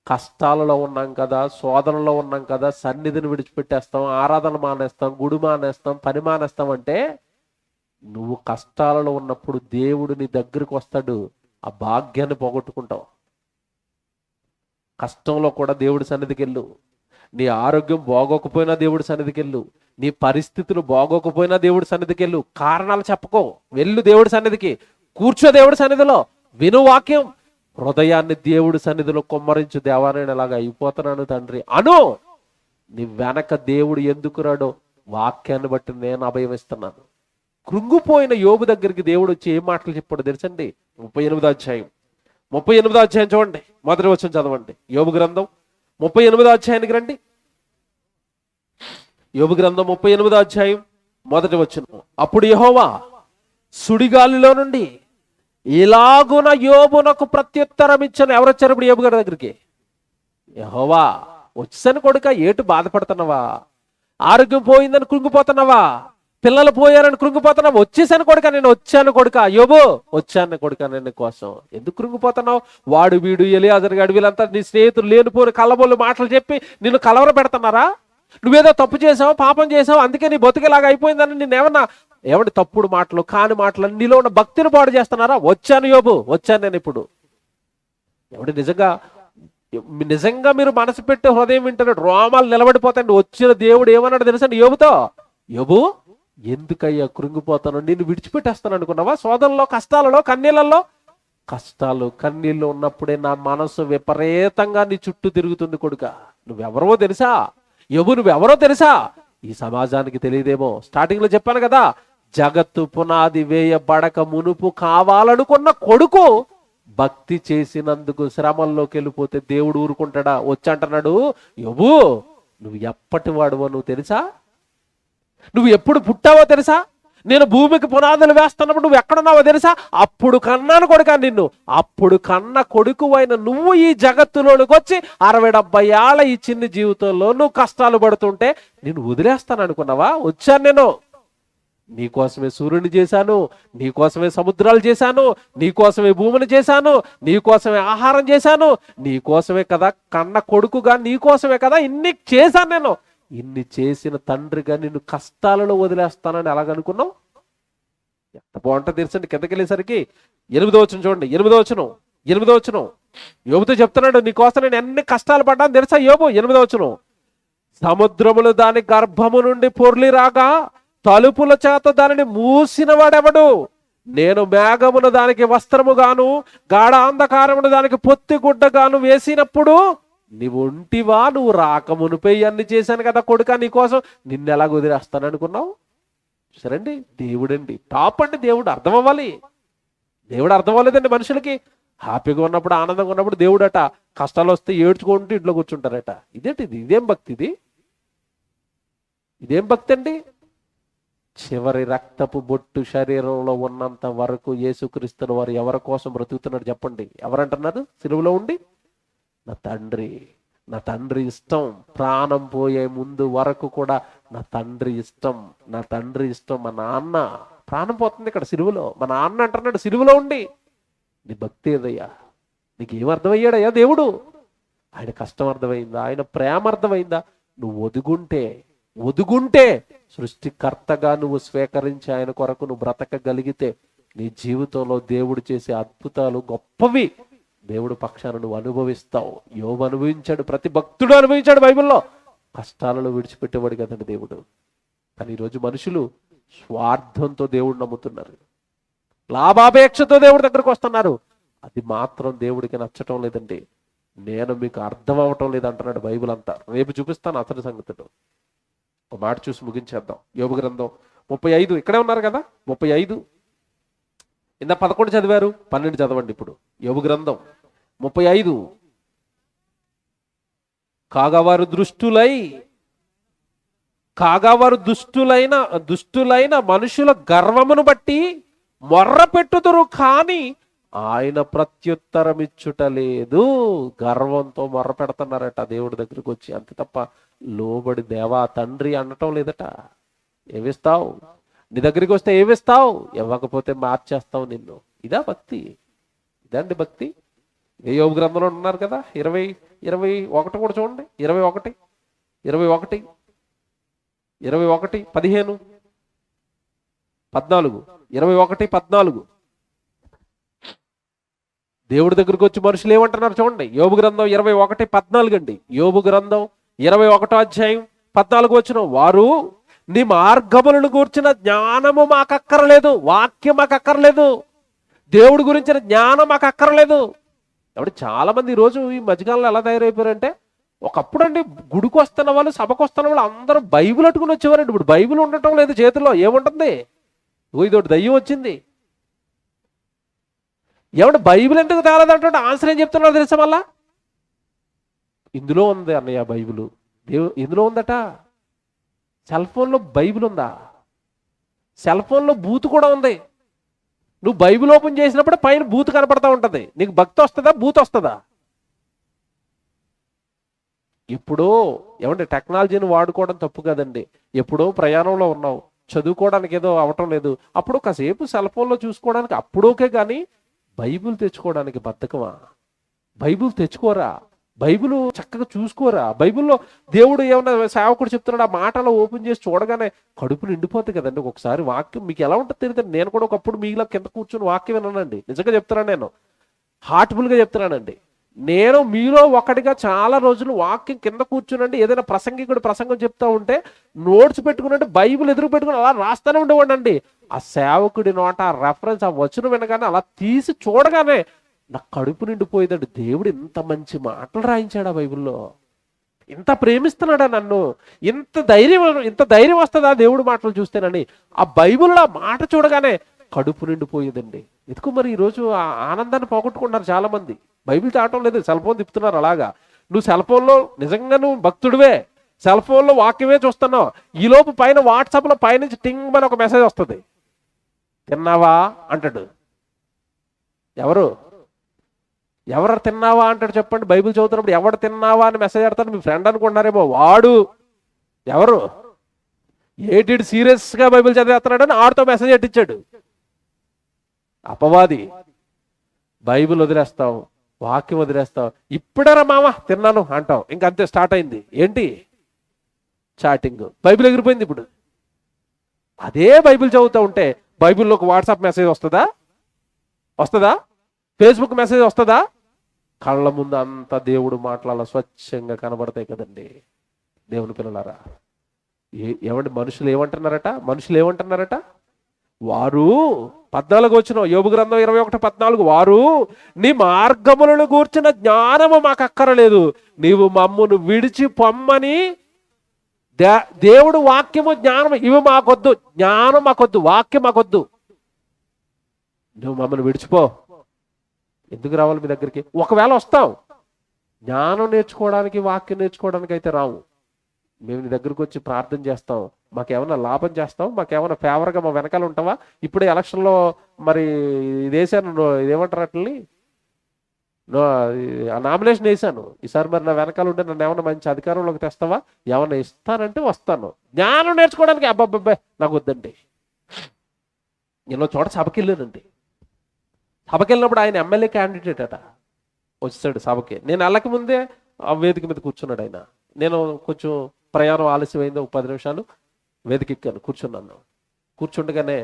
కష్టాలలో ఉన్నాం కదా, శోధనలో ఉన్నాం కదా, సన్నిధిని విడిచిపెట్టేస్తాం, ఆరాధన మానేస్తాం, గుడి మానేస్తాం, పని మానేస్తాం అంటే, నువ్వు కష్టాలలో ఉన్నప్పుడు దేవుడు నీ దగ్గరికి వస్తాడు, ఆ భాగ్యాన్ని పోగొట్టుకుంటావు. కష్టంలో కూడా దేవుడి సన్నిధికి వెళ్ళు. నీ ఆరోగ్యం బాగోకపోయినా దేవుడి సన్నిధికి వెళ్ళు. నీ పరిస్థితులు బాగోకపోయినా దేవుడి సన్నిధికి వెళ్ళు. కారణాలు చెప్పుకో, వెళ్ళు దేవుడి సన్నిధికి, కూర్చో దేవుడి సన్నిధిలో, విను వాక్యం, హృదయాన్ని దేవుడి సన్నిధిలో కొమ్మరించు. దేవా నేను ఇలాగ అయిపోతున్నాను తండ్రి అను. నీ వెనక దేవుడు ఎందుకు రాడో వాక్యాన్ని బట్టి నేను అభయం ఇస్తున్నాను. కృంగిపోయిన యోబు దగ్గరికి దేవుడు వచ్చి ఏం మాటలు చెప్పాడు తెలుసండి? 38వ అధ్యాయం 38వ అధ్యాయం చూడండి, మొదటి వచనం చదవండి. యోబు గ్రంథం 38వ అధ్యాయానికి రండి. యోబు గ్రంథం 38వ అధ్యాయం మొదటి వచనం. అప్పుడు యెహోవా సుడిగాలిలో నుండి ఇలాగున యోబునకు ప్రత్యుత్తరం ఇచ్చాను. ఎవరు వచ్చారు ఇప్పుడు యోబు గారి దగ్గరికి? యెహోవా. వచ్చాను కొడుక, ఏటు బాధపడుతున్నావా? ఆరోగ్యం పోయిందని కృంగిపోతున్నావా? పిల్లలు పోయారని కృంగిపోతున్నావు? వచ్చేసాను కొడుక, నేను వచ్చాను కొడుక. యోబు, వచ్చాను కొడుక నేను కోసం. ఎందుకు కృంగిపోతున్నావు? వాడు వీడు ఎలియాజరు గాడు వీళ్ళంతా నీ స్నేహితులు లేనిపోని కళ్ళబొల్లు మాటలు చెప్పి నిన్ను కలవర పెడుతున్నారా? నువ్వేదో తప్పు చేసావు, పాపం చేసావు, అందుకే నీ బతుకులాగా అయిపోయిందని నిన్నేమన్నా ఎవడి తప్పుడు మాటలు కాని మాటలు నీలో ఉన్న భక్తిని పాడు చేస్తున్నారా? వచ్చాను యోబు, వచ్చాను నేను ఇప్పుడు. ఎవడి నిజంగా మీరు మనసు పెట్టే హృదయం వింటారు, రోమాలు నిలబడిపోతాయండి. వచ్చిన దేవుడు ఏమన్నాడు తెలుసండి యోబుతో? యోబు, ఎందుకయ్యా కృంగిపోతాను? నిన్ను విడిచిపెట్టేస్తాను అనుకున్నావా? శోధనలో, కష్టాలలో, కన్నీళ్ళల్లో. కష్టాలు కన్నీళ్ళు ఉన్నప్పుడే నా మనసు విపరీతంగా నీ చుట్టూ తిరుగుతుంది కొడుక. నువ్వెవరో తెలుసా? యోబు, నువ్వెవరో తెలుసా? ఈ సమాజానికి తెలియదేమో. స్టార్టింగ్ లో చెప్పాను కదా, జగత్తు పునాది వేయబడక మునుపు కావాలనుకున్న కొడుకు భక్తి చేసినందుకు శ్రమల్లోకి వెళ్ళిపోతే దేవుడు ఊరుకుంటాడా? వచ్చంటున్నాడు, యోబు నువ్వు ఎప్పటి వాడువో నువ్వు తెలుసా? నువ్వు ఎప్పుడు పుట్టావో తెలుసా? నేను భూమికి పునాదులు వేస్తున్నప్పుడు నువ్వు ఎక్కడున్నావో తెలుసా? అప్పుడు కన్నాను కొడుకా నిన్ను. అప్పుడు కన్న కొడుకు అయిన నువ్వు ఈ జగత్తులోనికి వచ్చి 60-70 ఏళ్ళ ఈ చిన్న జీవితంలో నువ్వు కష్టాలు పడుతుంటే నేను వదిలేస్తాను అనుకున్నావా? వచ్చాను నేను. నీకోసమే సూర్యుని చేశాను, నీకోసమే సముద్రాలు చేశాను, నీకోసమే భూమిని చేశాను, నీకోసమే ఆహారం చేశాను, నీకోసమే కదా కన్న కొడుకుగా, నీకోసమే కదా ఇన్ని చేశాను నేను. ఇన్ని చేసిన తండ్రిగా నిన్ను కష్టాలలో వదిలేస్తానని ఎలాగనుకున్నావు? ఎంత బాగుంటుంది తెలుసండి. కిందకి వెళ్ళేసరికి 8వ వచనం చూడండి. 8వ వచనం యోబుతో చెప్తున్నాడు, నీకోసం నేను ఎన్ని కష్టాలు పడ్డాను తెలుసా యోబు? 8వ వచనం. సముద్రములు దాని గర్భము నుండి పొర్లి రాగా తలుపుల చేత దానిని మూసిన వాడెవడు? నేను మేఘమును దానికి వస్త్రముగాను గాఢ అంధకారమును దానికి పొత్తి గుడ్డగాను వేసినప్పుడు నీవు ఉంటివా? నువ్వు రాకమునిపై అన్ని చేశాను కదా కొడుక నీకోసం. నిన్ను ఎలా వదిలేస్తాను అనుకున్నావు? సరేండి, దేవుడండి, టాప్ అండి. దేవుడు అర్థం అవ్వాలి. దేవుడు అర్థం అవ్వలేదండి మనుషులకి. హ్యాపీగా ఉన్నప్పుడు, ఆనందంగా ఉన్నప్పుడు దేవుడట, కష్టాలు వస్తే ఏడ్చుకుంటూ ఇంట్లో కూర్చుంటారట. ఇదేంటి ఇది? ఇదేం భక్తి ఇది? ఇదేం భక్తి అండి? చివరి రక్తపు బొట్టు శరీరంలో ఉన్నంత వరకు యేసుక్రీస్తుని వారు ఎవరి కోసం బ్రతుకుతున్నాడు చెప్పండి? ఎవరంటున్నారు? సిలువలో ఉండి నా తండ్రి ఇష్టం. ప్రాణం పోయే ముందు వరకు కూడా నా తండ్రి ఇష్టం. మా నాన్న ప్రాణం పోతుంది ఇక్కడ సిలువలో. మా నాన్న అంటున్నాడు సిలువలో ఉండి. నీ భక్తి ఏదయ్యా? నీకు ఏం అర్థమయ్యాడయ్యా దేవుడు? ఆయన కష్టం అర్థమైందా? ఆయన ప్రేమ అర్థమైందా? నువ్వు ఒదుగుంటే సృష్టికర్తగా నువ్వు స్వీకరించి ఆయన కొరకు నువ్వు బ్రతకగలిగితే నీ జీవితంలో దేవుడు చేసే అద్భుతాలు గొప్పవి దేవుడు పక్షాన నువ్వు అనుభవిస్తావు. యోబు అనుభవించాడు, ప్రతి భక్తుడు అనుభవించాడు. బైబిల్లో కష్టాలను విడిచిపెట్టేవాడు కదండి దేవుడు. కానీ ఈరోజు మనుషులు స్వార్థంతో దేవుడు నమ్ముతున్నారు, లాభాపేక్షతో దేవుడి దగ్గరకు వస్తున్నారు. అది మాత్రం దేవుడికి నచ్చటం లేదండి. నేను మీకు అర్థం అవ్వటం లేదు అంటున్నాడు బైబిల్ అంతా. రేపు చూపిస్తాను అతని సంగతులు. ఒక మాట చూసి ముగించేద్దాం. యోబు గ్రంథం 35 ఇక్కడే ఉన్నారు కదా. 35 ఇందా 11 చదివారు, 12 చదవండి ఇప్పుడు. యోబు గ్రంథం 35. కాగా వారు దుష్టులైన మనుషుల గర్వమును బట్టి మొర్ర పెట్టుదురు, కానీ ఆయన ప్రత్యుత్తరం ఇచ్చుట లేదు. గర్వంతో మొర్ర పెడుతున్నారట దేవుడి దగ్గరికి వచ్చి, అంతే తప్ప లోబడి దేవా తండ్రి అనటం లేదట. ఏమిస్తావు? నీ దగ్గరికి వస్తే ఏమిస్తావు? ఇవ్వకపోతే మార్చేస్తావు నిన్ను. ఇదా భక్తి? ఇదండి భక్తి. ఏ యోబు గ్రంథంలో ఉన్నారు కదా. 21 కూడా చూడండి. 21 15 14 21 14 దేవుడి దగ్గరికి వచ్చి మనుషులు ఏమంటున్నారు చూడండి. యోబు గ్రంథం 21 14 అండి. యోబు గ్రంథం 21 అధ్యాయం 14 వచనం. వారు నీ మార్గములను గూర్చిన జ్ఞానము మాకు అక్కర్లేదు, వాక్యం మాకు అక్కర్లేదు, దేవుడి గురించిన జ్ఞానం మాకు అక్కర్లేదు. కాబట్టి చాలా మంది ఈరోజు ఈ మధ్యకాలంలో ఎలా తయారైపోయారంటే, ఒకప్పుడు అండి గుడికి వస్తున్న వాళ్ళు, సభకు వస్తున్న వాళ్ళు అందరూ బైబిల్ అట్టుకుని వచ్చేవారండి. ఇప్పుడు బైబిల్ ఉండటం లేదు చేతుల్లో. ఏముంటుంది? ఇదోటి దయ్యం వచ్చింది. ఏమంటే బైబిల్ ఎందుకు తేలదంటే ఆన్సర్ ఏం చెప్తున్నారో తెలుసా? మళ్ళా ఇందులో ఉంది అన్నయ్య బైబిల్, ఇందులో ఉందట. సెల్ ఫోన్లో బైబిల్ ఉందా? సెల్ ఫోన్లో బూత్ కూడా ఉంది. నువ్వు బైబిల్ ఓపెన్ చేసినప్పుడు పైన బూత్ కనపడతా ఉంటుంది. నీకు భక్తి వస్తుందా, బూత్ వస్తుందా? ఎప్పుడో ఏమంటే టెక్నాలజీని వాడుకోవడం తప్పు కదండి. ఎప్పుడో ప్రయాణంలో ఉన్నావు, చదువుకోవడానికి ఏదో అవటం లేదు, అప్పుడు కాసేపు సెల్ ఫోన్లో చూసుకోవడానికి అప్పుడోకే, కానీ బైబిల్ తెచ్చుకోవడానికి బద్ధకమా? బైబిల్ తెచ్చుకోరా, బైబిల్ చక్కగా చూసుకోరా. బైబిల్లో దేవుడు ఏమన్నా సేవకుడు చెప్తున్నాడు, ఆ మాటలో ఓపెన్ చేసి చూడగానే కడుపు నిండిపోతుంది కదండి. ఒకసారి వాక్యం మీకు ఎలా ఉంటుంది తెలియదు. నేను కూడా ఒకప్పుడు మీలా కింద కూర్చొని వాక్యం విన్నానండి. నిజంగా చెప్తున్నాను, నేను హార్ట్ఫుల్గా చెప్తున్నానండి. నేను మీలో ఒకటిగా చాలా రోజులు వాక్యం కింద కూర్చునండి, ఏదైనా ప్రసంగికుడు ప్రసంగం చెప్తా ఉంటే నోట్స్ పెట్టుకున్నట్టు బైబిల్ ఎదురు పెట్టుకుని అలా రాస్తానే ఉండేవాడండి. ఆ సేవకుడి నోట ఆ రెఫరెన్స్, ఆ వచనం వినగానే అలా తీసి చూడగానే నా కడుపు నిండిపోయేదండి. దేవుడు ఇంత మంచి మాటలు రాయించాడు ఆ బైబిల్లో, ఇంత ప్రేమిస్తున్నాడా నన్ను, ఇంత ధైర్యం వస్తుందా దేవుడి మాటలు చూస్తేనని ఆ బైబిల్లో ఆ మాట చూడగానే కడుపు నిండిపోయేదండి. ఎందుకు మరి ఈరోజు ఆ ఆనందాన్ని పోగొట్టుకుంటున్నారు చాలా మంది. బైబిల్ తాగటం లేదు, సెల్ ఫోన్ తిప్పుతున్నారు. అలాగా నువ్వు సెల్ ఫోన్లో నిజంగా నువ్వు భక్తుడివే, సెల్ ఫోన్లో వాక్యమే చూస్తున్నావు, ఈలోపు పైన వాట్సాప్లో పైనుంచి టింగ్ అని ఒక మెసేజ్ వస్తుంది, తిన్నావా అంటాడు. ఎవరు తిన్నావా అంటాడు చెప్పండి? బైబిల్ చదువుతున్నప్పుడు ఎవడు తిన్నావా అని మెసేజ్ పెడతాడు. మీ ఫ్రెండ్ అనుకుంటున్నారేమో, వాడు ఎవరు ఏటీడు సీరియస్గా బైబిల్ చదివేస్తున్నాడు అని ఆడితో మెసేజ్ పెట్టించాడు. అపవాది. బైబిల్ వదిలేస్తావు, వాక్యం వదిలేస్తావు. ఇప్పుడేరా మామ తిన్నాను అంటావు, ఇంకంతే స్టార్ట్ అయింది. ఏంటి చాటింగ్, బైబిల్ ఎగిరిపోయింది. ఇప్పుడు అదే బైబిల్ చదువుతూ ఉంటే బైబిల్లోకి వాట్సాప్ మెసేజ్ వస్తుందా? ఫేస్బుక్ మెసేజ్ వస్తుందా? కళ్ళ ముందు అంత దేవుడు మాటల స్వచ్ఛంగా కనబడతాయి కదండి దేవుని పిల్లలారా. ఏమంటే మనుషులు ఏమంటున్నారట? వారు 14 వచ్చిన యోబు గ్రంథం 21:14, వారు నీ మార్గములను గూర్చిన జ్ఞానము మాకు అక్కరలేదు, నీవు మమ్మును విడిచి పొమ్మని. దేవుడు వాక్యము జ్ఞానం ఇవి మాకొద్దు, జ్ఞానం మాకొద్దు, వాక్యం మాకొద్దు, నువ్వు మమ్మల్ని విడిచిపో. ఎందుకు రావాలి మీ దగ్గరికి? ఒకవేళ వస్తాం, జ్ఞానం నేర్చుకోవడానికి వాక్యం నేర్చుకోవడానికి అయితే రాము. మేము నీ దగ్గరకు వచ్చి ప్రార్థన చేస్తాం, మాకేమైనా లాభం చేస్తాం, మాకేమైనా ఫేవర్గా మా వెనకాల ఉంటావా? ఇప్పుడే ఎలక్షన్లో మరి వేసాను, ఇదేమంటారు అట్లని నామినేషన్ వేసాను, ఈసారి మరి నా వెనకాల ఉంటే నన్ను ఏమైనా మంచి అధికారంలోకి తెస్తావా? ఏమన్నా ఇస్తానంటే వస్తాను. జ్ఞానం నేర్చుకోవడానికి అబ్బాబ్బాబ్బా నాకు వద్దండి. ఎన్నో చోట సభకి వెళ్ళానండి. సభకి వెళ్ళినప్పుడు ఆయన ఎమ్మెల్యే క్యాండిడేట్ అట, వచ్చాడు సభకి. నేను వెళ్ళక ముందే ఆ వేదిక మీద కూర్చున్నాడు ఆయన. నేను కొంచెం ప్రయాణం ఆలస్యమైంది, 10 నిమిషాలు వేదిక ఎక్కాను, కూర్చున్నాను. కూర్చుండగానే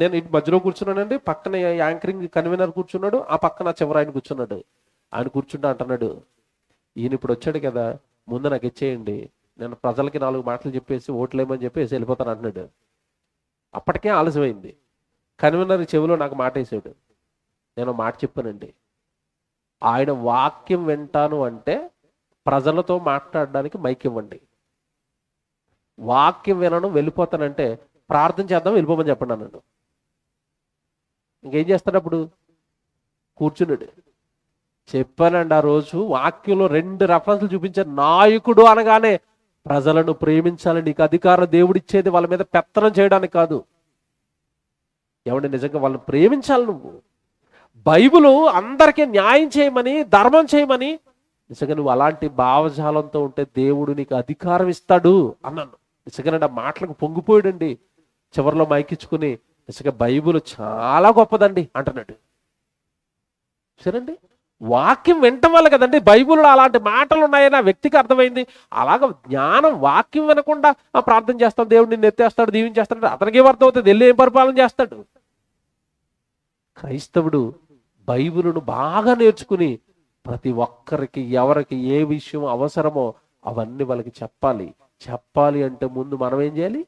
నేను ఇటు మధ్యలో కూర్చున్నానండి, పక్కన యాంకరింగ్ కన్వీనర్ కూర్చున్నాడు, ఆ పక్కన చివరి ఆయన కూర్చున్నాడు. ఆయన కూర్చుంటా అంటున్నాడు, ఈయన ఇప్పుడు వచ్చాడు కదా, ముందు నాకు ఇచ్చేయండి, నేను ప్రజలకి 4 మాటలు చెప్పేసి ఓట్లేమని చెప్పేసి వెళ్ళిపోతాను అంటున్నాడు. అప్పటికే ఆలస్యమైంది. కన్వీనర్ చెవిలో నాకు మాట వేసాడు. నేను మాట చెప్పానండి, ఆయన వాక్యం వింటాను అంటే ప్రజలతో మాట్లాడడానికి మైక్ ఇవ్వండి, వాక్యం వినను వెళ్ళిపోతానంటే ప్రార్థన చేద్దాం వెళ్ళిపోమని చెప్పండి అన్నాడు. ఇంకేం చేస్తాడు అప్పుడు? కూర్చున్నాడు. చెప్పానండి ఆ రోజు వాక్యంలో 2 రెఫరెన్స్లు చూపించాను. నాయకుడు అనగానే ప్రజలను ప్రేమించాలి, నీకు అధికారం దేవుడిచ్చేది వాళ్ళ మీద పెత్తనం చేయడానికి కాదు. ఎవడి నిజంగా వాళ్ళని ప్రేమించాలి నువ్వు. బైబిలు అందరికీ న్యాయం చేయమని, ధర్మం చేయమని. నిజంగా నువ్వు అలాంటి భావజాలంతో ఉంటే దేవుడు నీకు అధికారం ఇస్తాడు అన్నాను. నిజంగా ఆ మాటలకు పొంగిపోయాడండి. చివరిలో మైకిచ్చుకుని నిజంగా బైబిల్ చాలా గొప్పదండి అంటున్నాడు. సరేండి, వాక్యం వినటం వల్ల కదండి బైబిల్లో అలాంటి మాటలు ఉన్నాయని ఆ వ్యక్తికి అర్థమైంది. అలాగ జ్ఞానం వాక్యం వినకుండా ప్రార్థన చేస్తాం, దేవుడు నిన్ను ఎత్తేస్తాడు, దీవించేస్తాడు, అతనికి ఏమర్థం అవుతుంది? వెళ్ళి ఏం పరిపాలన చేస్తాడు? క్రైస్తవుడు బైబిలును బాగా నేర్చుకుని ప్రతి ఒక్కరికి ఎవరికి ఏ విషయం అవసరమో అవన్నీ వాళ్ళకి చెప్పాలి అంటే ముందు మనం ఏం చేయాలి?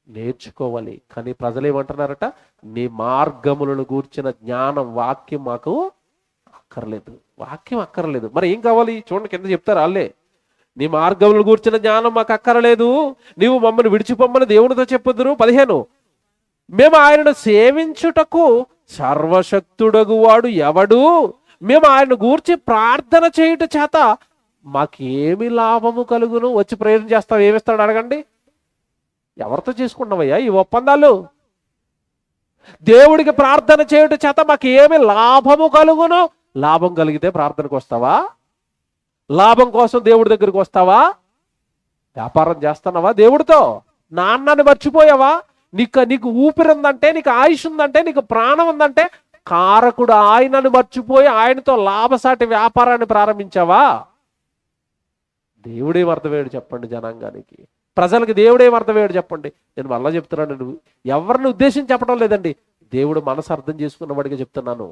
నేర్చుకోవాలి. కానీ ప్రజలు ఏమంటున్నారట? నీ మార్గములను గూర్చిన జ్ఞానం వాక్యం మాకు అక్కర్లేదు, వాక్యం అక్కర్లేదు. మరి ఏం కావాలి? చూడండి, కింద చెప్తారు వాళ్ళే, నీ మార్గములను గూర్చిన జ్ఞానం మాకు అక్కర్లేదు, నీవు మమ్మల్ని విడిచిపోమ్మని దేవునితో చెప్పుదురు. 15 మేము ఆయనను సేవించుటకు సర్వశక్తుడగు వాడు ఎవడు? మేము ఆయన గూర్చి ప్రార్థన చేయుట చేత మాకేమి లాభము కలుగును? వచ్చి ప్రేరణ చేస్తావు, ఏమిస్తాడు అడగండి. ఎవరితో చేసుకున్నావయ్యా ఈ ఒప్పందాలు? దేవుడికి ప్రార్థన చేయుట చేత మాకు ఏమి లాభము కలుగును? లాభం కలిగితే ప్రార్థనకు వస్తావా? లాభం కోసం దేవుడి దగ్గరికి వస్తావా? వ్యాపారం చేస్తున్నావా దేవుడితో? నాన్నని మర్చిపోయావా? నీకు ఊపిరి ఉందంటే, నీకు ఆయుష్ ఉందంటే, నీకు ప్రాణం ఉందంటే కారకుడు ఆయనను మర్చిపోయి ఆయనతో లాభసాటి వ్యాపారాన్ని ప్రారంభించావా? దేవుడేం అర్థమయ్యాడు చెప్పండి జనాంగానికి, ప్రజలకు దేవుడేం అర్థమయ్యాడు చెప్పండి. నేను మళ్ళా చెప్తున్నాను, నువ్వు ఎవరిని ఉద్దేశించి చెప్పడం లేదండి, దేవుడు మనసు అర్థం చేసుకున్నవాడిగా చెప్తున్నాను.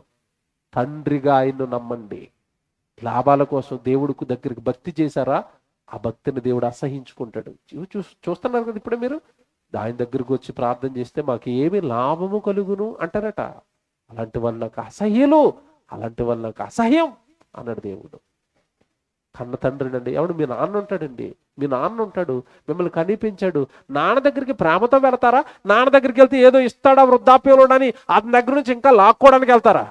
తండ్రిగా ఆయన్ను నమ్మండి. లాభాల కోసం దేవుడికి దగ్గరికి భక్తి చేశారా, ఆ భక్తిని దేవుడు అసహించుకుంటాడు. చూస్తున్నారు కదా ఇప్పుడే మీరు. ఆయన దగ్గరికి వచ్చి ప్రార్థన చేస్తే మాకు ఏమి లాభము కలుగును అంటారట. అలాంటి వాళ్ళకు అసహ్యులు, అలాంటి వాళ్ళకు అసహ్యం అన్నాడు దేవుడు. కన్న తండ్రినండి. ఎవడు? మీ నాన్న ఉంటాడండి. మీ నాన్న ఉంటాడు, మిమ్మల్ని కనిపించాడు. నాన్న దగ్గరికి ప్రేమతో వెళతారా? నాన్న దగ్గరికి వెళ్తే ఏదో ఇస్తాడా వృద్ధాప్యంలో అని అతని దగ్గర నుంచి ఇంకా లాక్కోవడానికి వెళ్తారా?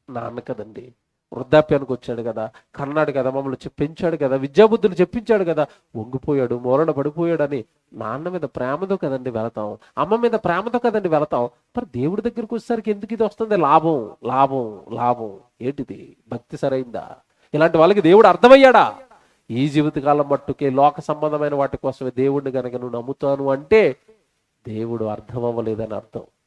నాన్న కదండి, వృద్ధాప్యానికి వచ్చాడు కదా, కన్నాడు కదా, మమ్మల్ని పెంచాడు కదా, విద్యాబుద్ధులు చెప్పించాడు కదా, వంగిపోయాడు, మూలన పడిపోయాడని నాన్న మీద ప్రేమతో కదండి వెళతాం, అమ్మ మీద ప్రేమతో కదండి వెళతాం. మరి దేవుడి దగ్గరికి వచ్చేసరికి ఎందుకు ఇది వస్తుంది? లాభం లాభం లాభం. ఏంటిది? భక్తి సరైందా? ఇలాంటి వాళ్ళకి దేవుడు అర్థమయ్యాడా? ఈ జీవితకాలం మట్టుకే లోక సంబంధమైన వాటి కోసమే దేవుడిని కనుక నువ్వు నమ్ముతాను అంటే దేవుడు అర్థం అవ్వలేదని అర్థం.